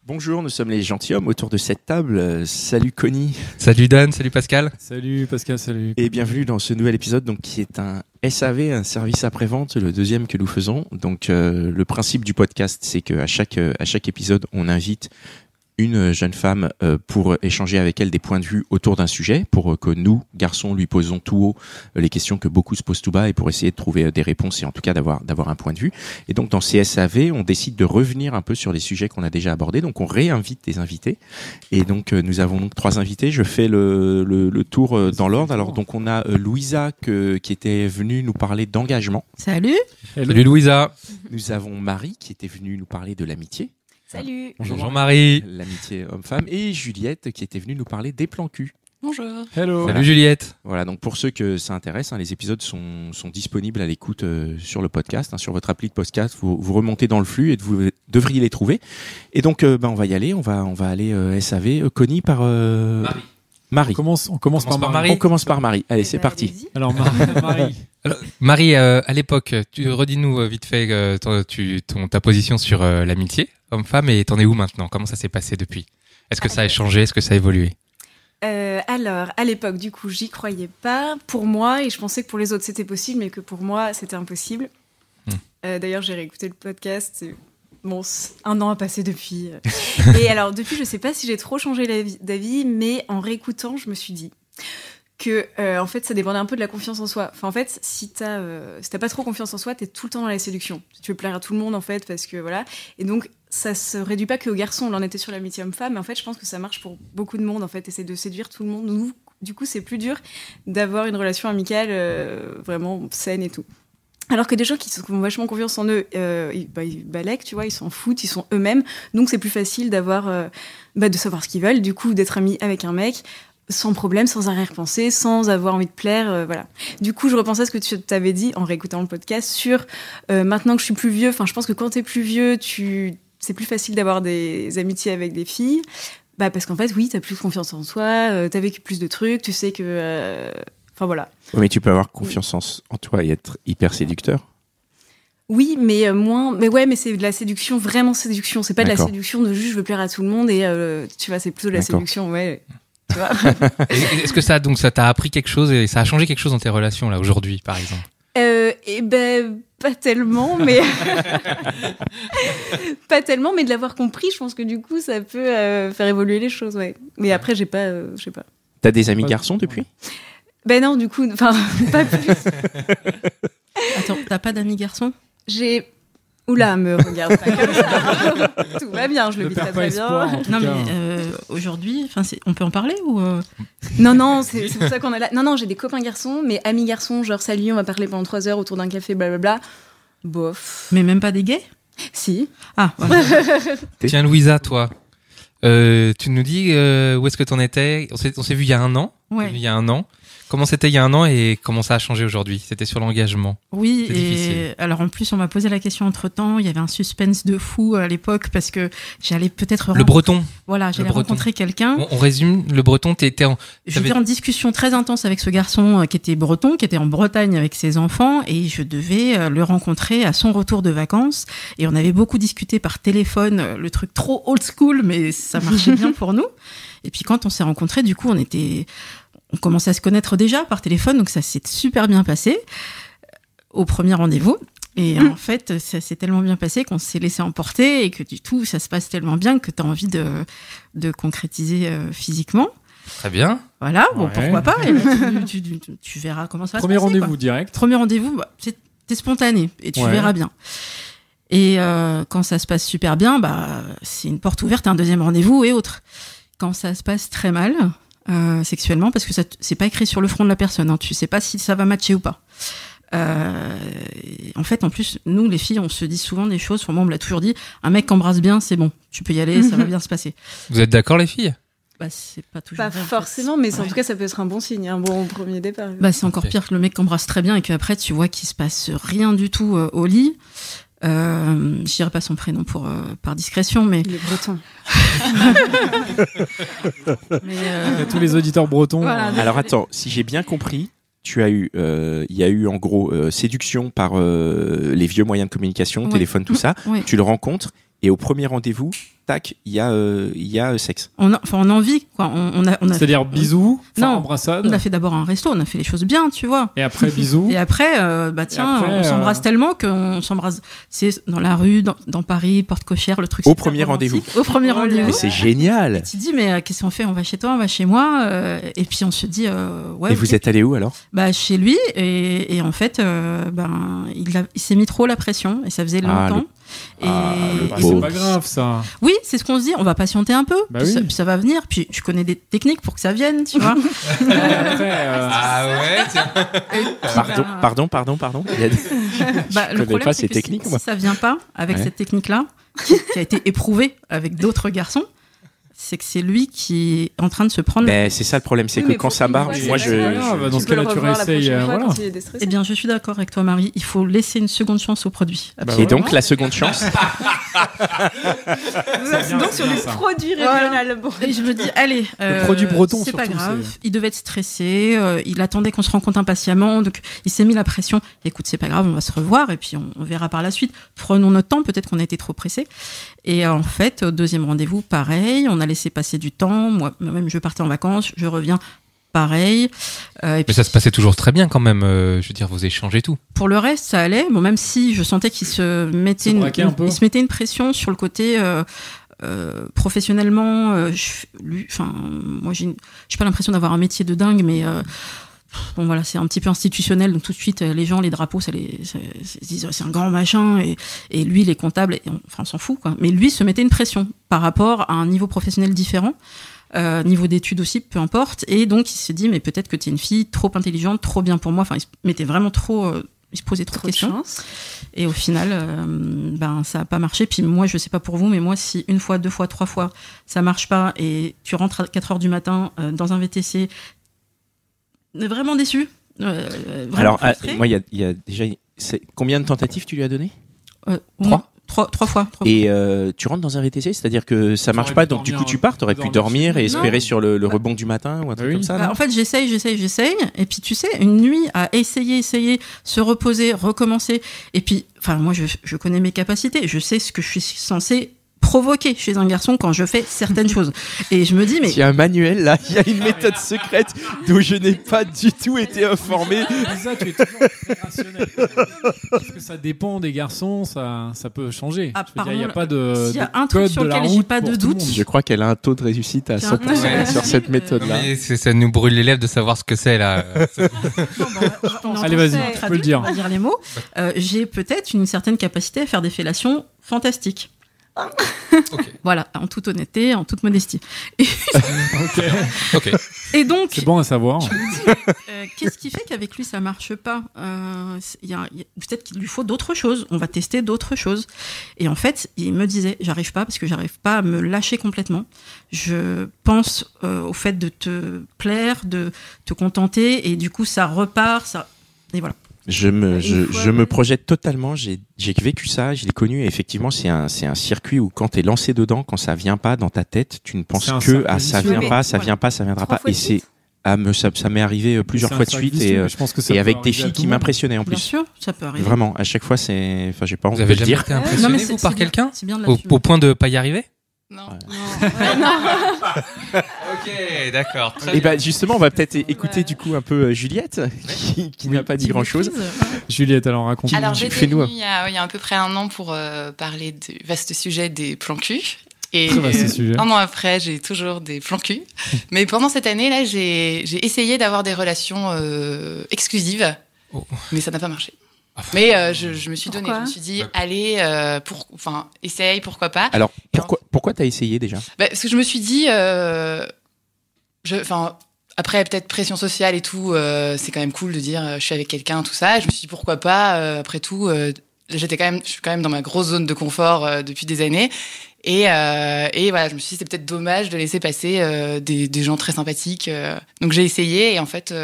Bonjour, nous sommes les gentilshommes autour de cette table. Salut Connie. Salut Dan, salut Pascal. Salut Pascal, salut. Et bienvenue dans ce nouvel épisode donc, qui est un SAV, un service après-vente, le deuxième que nous faisons. Donc le principe du podcast, c'est qu'à chaque épisode, on invite une jeune femme pour échanger avec elle des points de vue autour d'un sujet, pour que nous, garçons, lui posons tout haut les questions que beaucoup se posent tout bas et pour essayer de trouver des réponses et en tout cas d'avoir un point de vue. Et donc dans ces SAV, on décide de revenir un peu sur les sujets qu'on a déjà abordés. Donc on réinvite des invités. Et donc nous avons donc 3 invités. Je fais le tour dans l'ordre. Alors donc on a Louisa qui était venue nous parler d'engagement. Salut. Hello. Salut Louisa. Nous avons Marie qui était venue nous parler de l'amitié. Salut. Bonjour Marie. L'amitié homme-femme. Et Juliette qui était venue nous parler des plans cul. Bonjour. Hello. Salut Juliette. Voilà, donc pour ceux que ça intéresse, les épisodes sont disponibles à l'écoute sur le podcast, sur votre appli de podcast. Vous remontez dans le flux et vous devriez les trouver. Et donc, on va y aller. On va aller SAV. Connie par Marie. On commence par Marie. On commence par Marie. Allez, c'est parti. Allez-y. Alors Marie. Alors, Marie, à l'époque, tu redis-nous vite fait ta position sur l'amitié homme-femme et t'en es où maintenant? Comment ça s'est passé depuis? Est-ce que ça a changé? Est-ce que ça a évolué? Alors, à l'époque, du coup, j'y croyais pas pour moi et je pensais que pour les autres c'était possible, mais que pour moi c'était impossible. D'ailleurs, j'ai réécouté le podcast. Bon, 1 an a passé depuis. Et alors, depuis, je sais pas si j'ai trop changé d'avis, mais en réécoutant, je me suis dit que, en fait, ça dépendait un peu de la confiance en soi. Enfin, en fait, si t'as pas trop confiance en soi, t'es tout le temps dans la séduction. Tu veux plaire à tout le monde, en fait, parce que voilà. Et donc, ça se réduit pas qu'aux garçons. On en était sur l'amitié homme-femme, mais en fait, je pense que ça marche pour beaucoup de monde, en fait, essayer de séduire tout le monde. Nous, du coup, c'est plus dur d'avoir une relation amicale vraiment saine et tout. Alors que des gens qui ont vachement confiance en eux, ils balèquent, tu vois, ils s'en foutent, ils sont eux-mêmes. Donc, c'est plus facile d'avoir, de savoir ce qu'ils veulent, du coup, d'être ami avec un mec sans problème, sans arrière-pensée, sans avoir envie de plaire, voilà. Du coup, je repensais à ce que tu t'avais dit en réécoutant le podcast sur maintenant que je suis plus vieux. Enfin, je pense que quand t'es plus vieux, c'est plus facile d'avoir des amitiés avec des filles. Parce qu'en fait, oui, t'as plus confiance en soi, t'as vécu plus de trucs, tu sais que... Enfin, voilà. Oui, mais tu peux avoir confiance en toi et être hyper séducteur. Oui, mais moins... Mais ouais, mais c'est de la séduction, vraiment séduction. C'est pas de la D'accord. séduction de juste je veux plaire à tout le monde et tu vois, c'est plutôt de la D'accord. séduction, ouais. Tu vois. Est-ce que ça t'a appris quelque chose et ça a changé quelque chose dans tes relations là aujourd'hui, par exemple? Pas tellement, mais... pas tellement, mais de l'avoir compris, je pense que du coup, ça peut faire évoluer les choses, ouais. Mais après, je sais pas. T'as des amis garçons depuis? Ben non, du coup, enfin, pas plus. Attends, t'as pas d'amis garçons? J'ai... Oula, me regarde pas comme ça. Tout va bien, je le vis très très bien. Non, mais aujourd'hui, on peut en parler ou Non, c'est pour ça qu'on est là. Non, j'ai des copains garçons, mais amis garçons, genre salut, on va parler pendant 3 heures autour d'un café, blablabla. Bof. Mais même pas des gays? Si. Ah, voilà. Tiens Louisa, toi, tu nous dis où est-ce que t'en étais? On s'est vu il y a 1 an. Ouais. Il y a 1 an. Comment c'était il y a 1 an et comment ça a changé aujourd'hui? C'était sur l'engagement. Oui, C'est et difficile. alors en plus, on m'a posé la question entre-temps. Il y avait un suspense de fou à l'époque parce que j'allais peut-être... Le breton. Voilà, j'allais breton. rencontrer quelqu'un. On résume, le breton, J'étais en discussion très intense avec ce garçon qui était breton, qui était en Bretagne avec ses enfants, et je devais le rencontrer à son retour de vacances. Et on avait beaucoup discuté par téléphone, le truc trop old school, mais ça marchait bien pour nous. Et puis quand on s'est rencontrés, du coup, on commençait à se connaître déjà par téléphone, donc ça s'est super bien passé au premier rendez-vous. Et en fait, ça s'est tellement bien passé qu'on s'est laissé emporter et que du tout, ça se passe tellement bien que tu as envie de concrétiser physiquement. Très bien. Voilà, bon, Ouais. pourquoi pas. Et là, tu verras comment ça va Premier se passer. rendez-vous Quoi. direct. Premier rendez-vous, t'es spontané et tu Ouais. verras bien. Et quand ça se passe super bien, c'est une porte ouverte à un deuxième rendez-vous et autres. Quand ça se passe très mal, sexuellement, parce que c'est pas écrit sur le front de la personne, hein, tu sais pas si ça va matcher ou pas. En fait, en plus, nous, les filles, on se dit souvent des choses. Moi, on me l'a toujours dit. Un mec qu'embrasse bien, c'est bon. Tu peux y aller, ça va bien se passer. Vous êtes d'accord les filles? C'est pas toujours Pas vrai, en fait. forcément, mais en Ouais. tout cas, ça peut être un bon signe, un bon premier départ. C'est encore Ok. pire que le mec qu'embrasse très bien et qu'après, tu vois qu'il se passe rien du tout au lit. Je dirais pas son prénom par discrétion, mais... Il est breton. À tous les auditeurs bretons. Voilà. Alors attends, si j'ai bien compris, il y a eu en gros séduction par les vieux moyens de communication, Ouais. téléphone, tout ça. Ouais. Tu le rencontres et au premier rendez-vous, tac, il y a sexe. On a envie, quoi. On a C'est-à-dire bisous, Non, embrassade. on a fait d'abord un resto, on a fait les choses bien, tu vois. Et après bisous. Et après, on s'embrasse tellement qu'on s'embrasse. C'est dans la rue, dans Paris, porte cochère, le truc. Au premier rendez-vous. Au premier rendez-vous. Mais c'est génial. Tu te dis, mais qu'est-ce qu'on fait? On va chez toi, on va chez moi. Et puis on se dit, ouais. Et vous êtes allé où alors? Chez lui. Et en fait, il s'est mis trop la pression et ça faisait longtemps. C'est pas grave ça. Oui, c'est ce qu'on se dit. On va patienter un peu, Bah puis, oui. ça va venir. Puis je connais des techniques pour que ça vienne, tu vois. Ah ouais, tiens. Pardon. Il y a des- Le problème, pas c'est ces que techniques, si moi. ça vient pas avec Ouais. cette technique-là, qui a été éprouvée avec d'autres garçons, c'est que c'est lui qui est en train de se prendre. Ben, c'est ça le problème, c'est que quand ça marche, moi c'est pas je. grave. Dans ce cas-là, tu réessayes. Voilà. Eh bien, je suis d'accord avec toi, Marie. Il faut laisser une seconde chance au produit. Et donc la seconde chance. Donc sur les produits régionales. Bon. Et je me dis, allez, Le produit breton, c'est pas surtout, grave. c'est- Il devait être stressé. Il attendait qu'on se rencontre impatiemment. Donc, il s'est mis la pression. Écoute, c'est pas grave, on va se revoir et puis on verra par la suite. Prenons notre temps. Peut-être qu'on a été trop pressés. Et en fait, au deuxième rendez-vous, pareil. On a laissé passer du temps. Moi-même, je partais en vacances. Je reviens. Pareil. Et Mais puis, ça se passait toujours très bien quand même. Je veux dire, vos échanges et tout. pour le reste, ça allait. Bon, même si je sentais qu'il se mettait il se mettait une pression sur le côté professionnellement. Moi, j'ai pas l'impression d'avoir un métier de dingue, mais bon voilà, c'est un petit peu institutionnel. Donc tout de suite, les gens, les drapeaux, ils se disent c'est un grand machin. Et lui, il est comptable. Et on s'en fout, quoi. Mais lui se mettait une pression par rapport à un niveau professionnel différent. Niveau d'études aussi, peu importe. Et donc, il se dit, mais peut-être que tu es une fille trop intelligente, trop bien pour moi. Enfin, il se mettait vraiment trop... il se posait trop de questions. Chance. Et au final, ça n'a pas marché. Puis moi, je sais pas pour vous, mais moi, si une fois, deux fois, trois fois, ça marche pas et tu rentres à 4h du matin dans un VTC, vraiment déçu. Vraiment Alors frustré. moi il y a déjà combien de tentatives tu lui as donné? Trois fois. Et tu rentres dans un VTC, c'est-à-dire que ça marche pas, donc du coup tu pars, t'aurais pu dormir et espérer sur le rebond du matin ou un truc comme ça. non En fait, j'essaye. Et puis, tu sais, une nuit à essayer, se reposer, recommencer. Et puis, moi, je connais mes capacités. Je sais ce que je suis censée provoquer chez un garçon quand je fais certaines choses. Et je me dis, mais... Il y a un manuel là, il y a une méthode secrète dont je n'ai pas du tout été informé. Ça, tu es toujours opérationnel. Parce que ça dépend des garçons, ça peut changer. Il n'y a pas de. S'il y a un truc code sur de la lequel j'ai route pas pour de tout le doute, monde. Je crois qu'elle a un taux de réussite à 100% Ouais. sur cette méthode-là. Mais ça nous brûle les lèvres de savoir ce que c'est là. Allez, vas-y, on tu peux le dire. On va dire les mots. J'ai peut-être une certaine capacité à faire des fellations fantastiques. Ok. Voilà, en toute honnêteté, en toute modestie. Ok. Et donc, C'est bon à savoir. qu'est-ce qui fait qu'avec lui ça marche pas? Peut-être qu'il lui faut d'autres choses. On va tester d'autres choses. Et en fait, il me disait, j'arrive pas parce que j'arrive pas à me lâcher complètement. Je pense au fait de te plaire, de te contenter, et du coup ça repart. Et voilà. Je me projette totalement. J'ai vécu ça, je l'ai connu. Et effectivement, c'est un circuit où quand t'es lancé dedans, quand ça vient pas dans ta tête, tu ne penses C'est un que cercle à ça vicieux. vient pas, ça vient pas, ça viendra pas. Et c'est ça m'est arrivé plusieurs C'est un fois de cercle suite vicieux, et mais je pense que ça et peut avec des arriver à filles tout qui le monde. m'impressionnaient en Bien plus. sûr, ça peut arriver. Vraiment, à chaque fois, j'ai pas Vous honte de avez le jamais dire. été Non, impressionné mais vous c'est par bien, quelqu'un c'est bien de au l'assumer. point de pas y arriver? Non. Ok, d'accord. Et bah justement, on va peut-être écouter du coup un peu Juliette, qui n'a pas dit grand-chose. Juliette, alors raconte. Alors, j'étais Fais-nous venue il y a à peu près un an pour parler du vaste sujet des plans cul. Et Très vaste sujet. un an après, j'ai toujours des plans cul. Mais pendant cette année-là, j'ai essayé d'avoir des relations exclusives, Oh. mais ça n'a pas marché. Mais je me suis donné, Pourquoi je me suis dit, allez, essaye, pourquoi pas. Alors pourquoi t'as essayé déjà? Parce que je me suis dit, après peut-être pression sociale et tout, c'est quand même cool de dire je suis avec quelqu'un, tout ça. Et je me suis dit pourquoi pas. Après tout, je suis quand même dans ma grosse zone de confort depuis des années. Et voilà, je me suis dit c'est peut-être dommage de laisser passer des gens très sympathiques. Donc j'ai essayé et en fait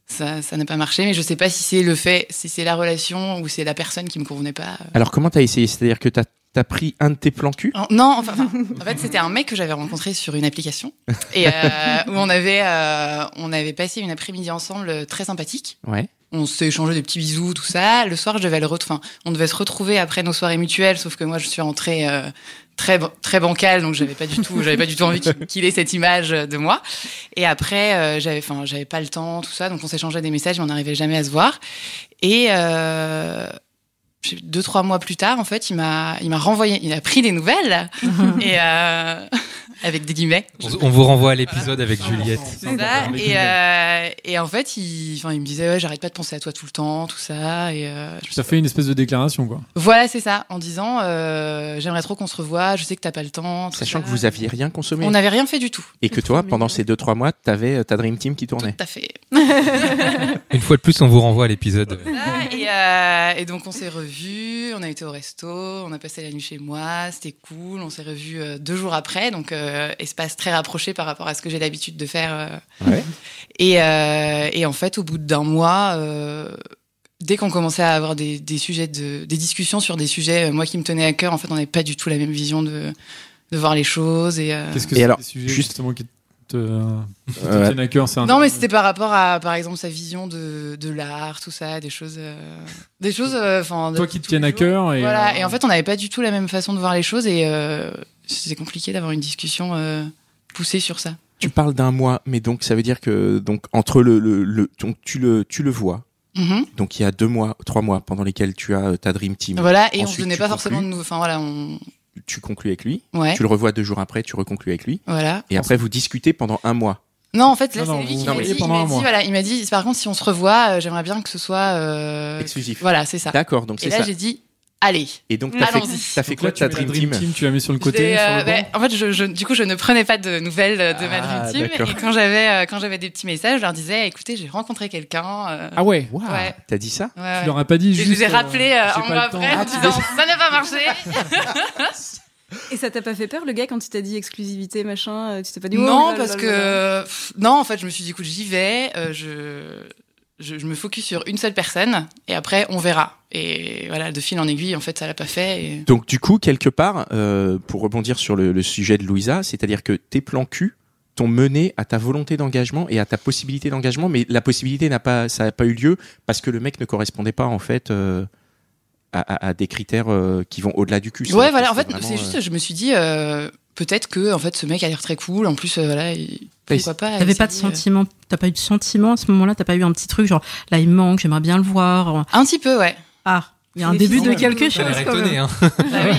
ça n'a pas marché. Mais je sais pas si c'est la relation ou c'est la personne qui me convenait pas. Alors comment t'as essayé? C'est-à-dire que t'as pris un de tes plans cul? Non, en fait, c'était un mec que j'avais rencontré sur une application et où on avait passé une après-midi ensemble très sympathique. Ouais. on s'est échangé des petits bisous, tout ça. Le soir, on devait se retrouver après nos soirées mutuelles, sauf que moi, je suis rentrée très bancale, donc j'avais pas du tout envie qu'il ait cette image de moi. Et après, j'avais pas le temps, tout ça, donc on s'échangeait des messages, mais on n'arrivait jamais à se voir. Et 2-3 mois plus tard, en fait, il m'a renvoyé, il a pris des nouvelles et avec des guillemets. On vous renvoie à l'épisode avec Juliette. C'est ça. Et en fait, il me disait j'arrête pas de penser à toi tout le temps, tout ça. Et ça fait une espèce de déclaration, quoi. Voilà, c'est ça, en disant j'aimerais trop qu'on se revoie, je sais que t'as pas le temps. Sachant que vous aviez rien consommé. On n'avait rien fait du tout. Et que toi, pendant ces 2-3 mois, t'avais ta Dream Team qui tournait. Tout à fait. Une fois de plus, on vous renvoie à l'épisode. Et donc on s'est revus, on a été au resto, on a passé la nuit chez moi, c'était cool, on s'est revus 2 jours après, donc espace très rapproché par rapport à ce que j'ai l'habitude de faire. Ouais. Et en fait, au bout d'1 mois, dès qu'on commençait à avoir des discussions sur des sujets, moi qui me tenaient à cœur, en fait, on n'avait pas du tout la même vision de voir les choses. Qu'est-ce que c'est des sujets justement qui te tiennent à cœur? Non, mais c'était par rapport à, par exemple, sa vision de l'art, tout ça, des choses. Toi qui te tiennent à cœur. Voilà. Et en fait, on n'avait pas du tout la même façon de voir les choses et c'était compliqué d'avoir une discussion poussée sur ça. Tu parles d'1 mois, mais donc ça veut dire que entre donc tu le vois. Mm-hmm. Donc il y a 2 mois, 3 mois pendant lesquels tu as ta Dream Team. Voilà, et ensuite, on se donnait pas forcément de nouveau. Enfin voilà, tu conclus avec lui. Ouais. Tu le revois 2 jours après, tu reconclus avec lui. Voilà. Et après vous discutez pendant 1 mois. Non, en fait, là, Non, c'est lui qui non, m'a dit. pendant un mois. Voilà, il m'a dit. Par contre, si on se revoit, j'aimerais bien que ce soit exclusif. Voilà, c'est ça. D'accord, donc Et c'est là, ça. j'ai dit, allez. Et donc Allons-y. t'as fait quoi de ta Dream Team? Tu l'as mis sur le côté, sur le banc. En fait, du coup, je ne prenais pas de nouvelles de ma Ah, Dream Team. d'accord. Et quand j'avais des petits messages, je leur disais, écoutez, j'ai rencontré quelqu'un. Ah ouais. Waouh, Ouais. t'as dit ça? Ouais. Tu leur as pas dit Et juste. je vous ai rappelé j'ai un pas mois le temps. après en disant, ça n'a pas marché. Et ça t'a pas fait peur, le gars, quand il t'a dit exclusivité, machin, tu t'es pas dit Non, parce que non, en fait, je me suis dit, écoute, j'y vais, je me focus sur une seule personne et après on verra. Et voilà, de fil en aiguille, en fait, ça l'a pas fait. Et... Donc du coup, quelque part, pour rebondir sur le sujet de Louisa, c'est-à-dire que tes plans cul t'ont mené à ta volonté d'engagement et à ta possibilité d'engagement, mais la possibilité ça n'a pas eu lieu parce que le mec ne correspondait pas en fait à des critères qui vont au-delà du cul. Ouais, voilà. En fait, vraiment, c'est juste, je me suis dit, peut-être que en fait, ce mec a l'air très cool. En plus, voilà, pourquoi pas. T'avais pas de sentiment, t'as pas eu de sentiment à ce moment-là, t'as pas eu un petit truc genre là il me manque, j'aimerais bien le voir. Un petit peu, ouais. Ah, il y a un début de quelque chose. T'as l'air quand même. étonné, hein. Ah oui,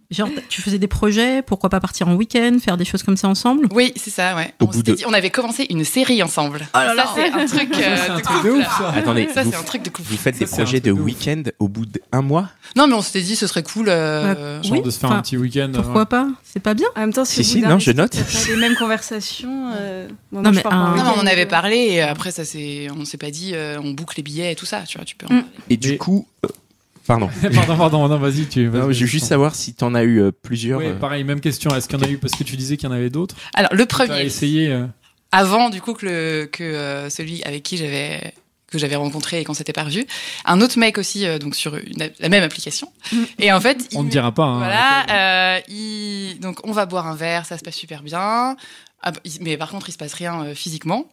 Genre, tu faisais des projets, pourquoi pas partir en week-end, faire des choses comme ça ensemble? oui, c'est ça, ouais. On avait commencé une série ensemble. là là. Ça, c'est un truc C'est un de truc de couple. ouf, ça. Attendez, Ça, vous, c'est un truc de couple. vous faites des Ça, c'est un projets truc de de ouf. week-end au bout d'1 mois? Non, mais on s'était dit, ce serait cool. Genre de se faire un petit week-end. Pourquoi pas? C'est pas bien? En même temps, si Si, au bout d'un non, je resto, note. t'as pas les mêmes conversations. Bon, Non, moi, je mais pars pour un un- Non, mais on en week-end, avait parlé et après, on s'est pas dit, on boucle les billets et tout ça, tu vois, tu peux en parler. Et du Mais- coup, pardon. Pardon, non, vas-y, Non, je veux juste savoir si t'en as eu plusieurs. Oui, pareil, même question. Est-ce qu'il y en a eu parce que tu disais qu'il y en avait d'autres? Alors, le T'as premier, essayé. avant du coup que celui avec qui j'avais rencontré et qu'on s'était pas revu, un autre mec aussi donc sur la même application. Et en fait, On ne dira pas. Hein, voilà, donc on va boire un verre, ça se passe super bien. Mais par contre, il se passe rien physiquement.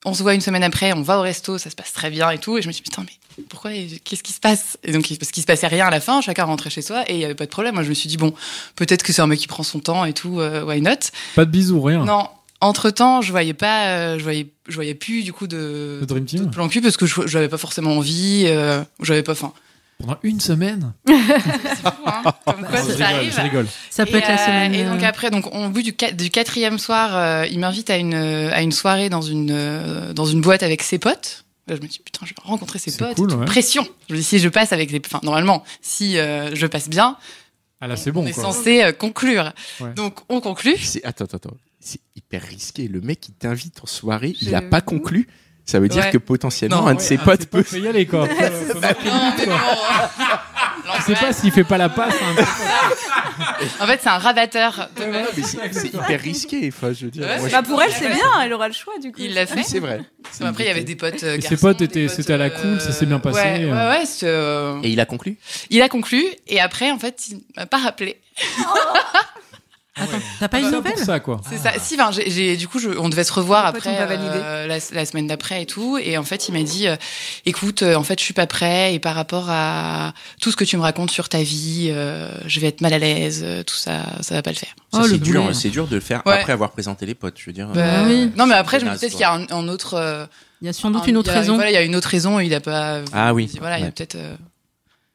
On se voit une semaine après, on va au resto, ça se passe très bien et tout. Et je me suis dit, putain, mais pourquoi, qu'est-ce qui se passe? Et donc, parce qu'il se passait rien à la fin, chacun rentrait chez soi et il y avait pas de problème. Moi, je me suis dit, bon, peut-être que c'est un mec qui prend son temps et tout, why not? Pas de bisous, rien. Non. Entre-temps, je voyais pas, je voyais plus du coup de Le Dream Team. plan cul parce que j'avais pas forcément envie, j'avais pas faim. Pendant une semaine. Comme quoi, Je ça arrive. rigole. Ça peut être la semaine. Et donc après, au bout du 4e soir, il m'invite à une soirée dans une boîte avec ses potes. Là, je me dis, putain, je vais rencontrer ses C'est potes. cool, et tout. ouais. Pression. Je me dis, si je passe avec enfin, normalement, si je passe bien, Ah là, c'est bon. on est quoi. censé conclure. Ouais. Donc, on conclut. Attends. C'est hyper risqué. Le mec qui t'invite en soirée, il Je- a pas conclu. Ça veut dire Ouais. que potentiellement Non, un de ses potes peut. Faut y aller, quoi. Faut marquer Non, le but, mais quoi. bon. Je sais pas s'il fait pas la passe. Hein. En fait, c'est un rabatteur. Mais c'est hyper risqué. Enfin, je veux dire. Ouais, moi, Bah, pour elle, c'est bien, elle aura le choix, du coup. Il l'a fait. oui, c'est vrai. Après, il y avait des potes. Et ses garçons, potes des c'était à la cool, ça s'est bien passé. Ouais, Et il a conclu. il a conclu et après, en fait, il m'a pas rappelé. Attends, t'as pas une nouvelle? C'est ça, quoi. C'est ça. Si, enfin, du coup, on devait se revoir Pote, après, on va valider. la semaine d'après et tout. Et en fait, il m'a dit, écoute, en fait, je suis pas prêt. Et par rapport à tout ce que tu me racontes sur ta vie, je vais être mal à l'aise. Tout ça, ça va pas le faire. Ça, c'est dur, boulet. c'est dur de le faire Ouais. après avoir présenté les potes, je veux dire. oui. Non, mais après, je me dis naze, peut-être qu'il y a un autre. Il y a sans doute une autre raison. Voilà, il y a une autre raison. Il a pas. Ah oui. Voilà, il y a Ouais. peut-être.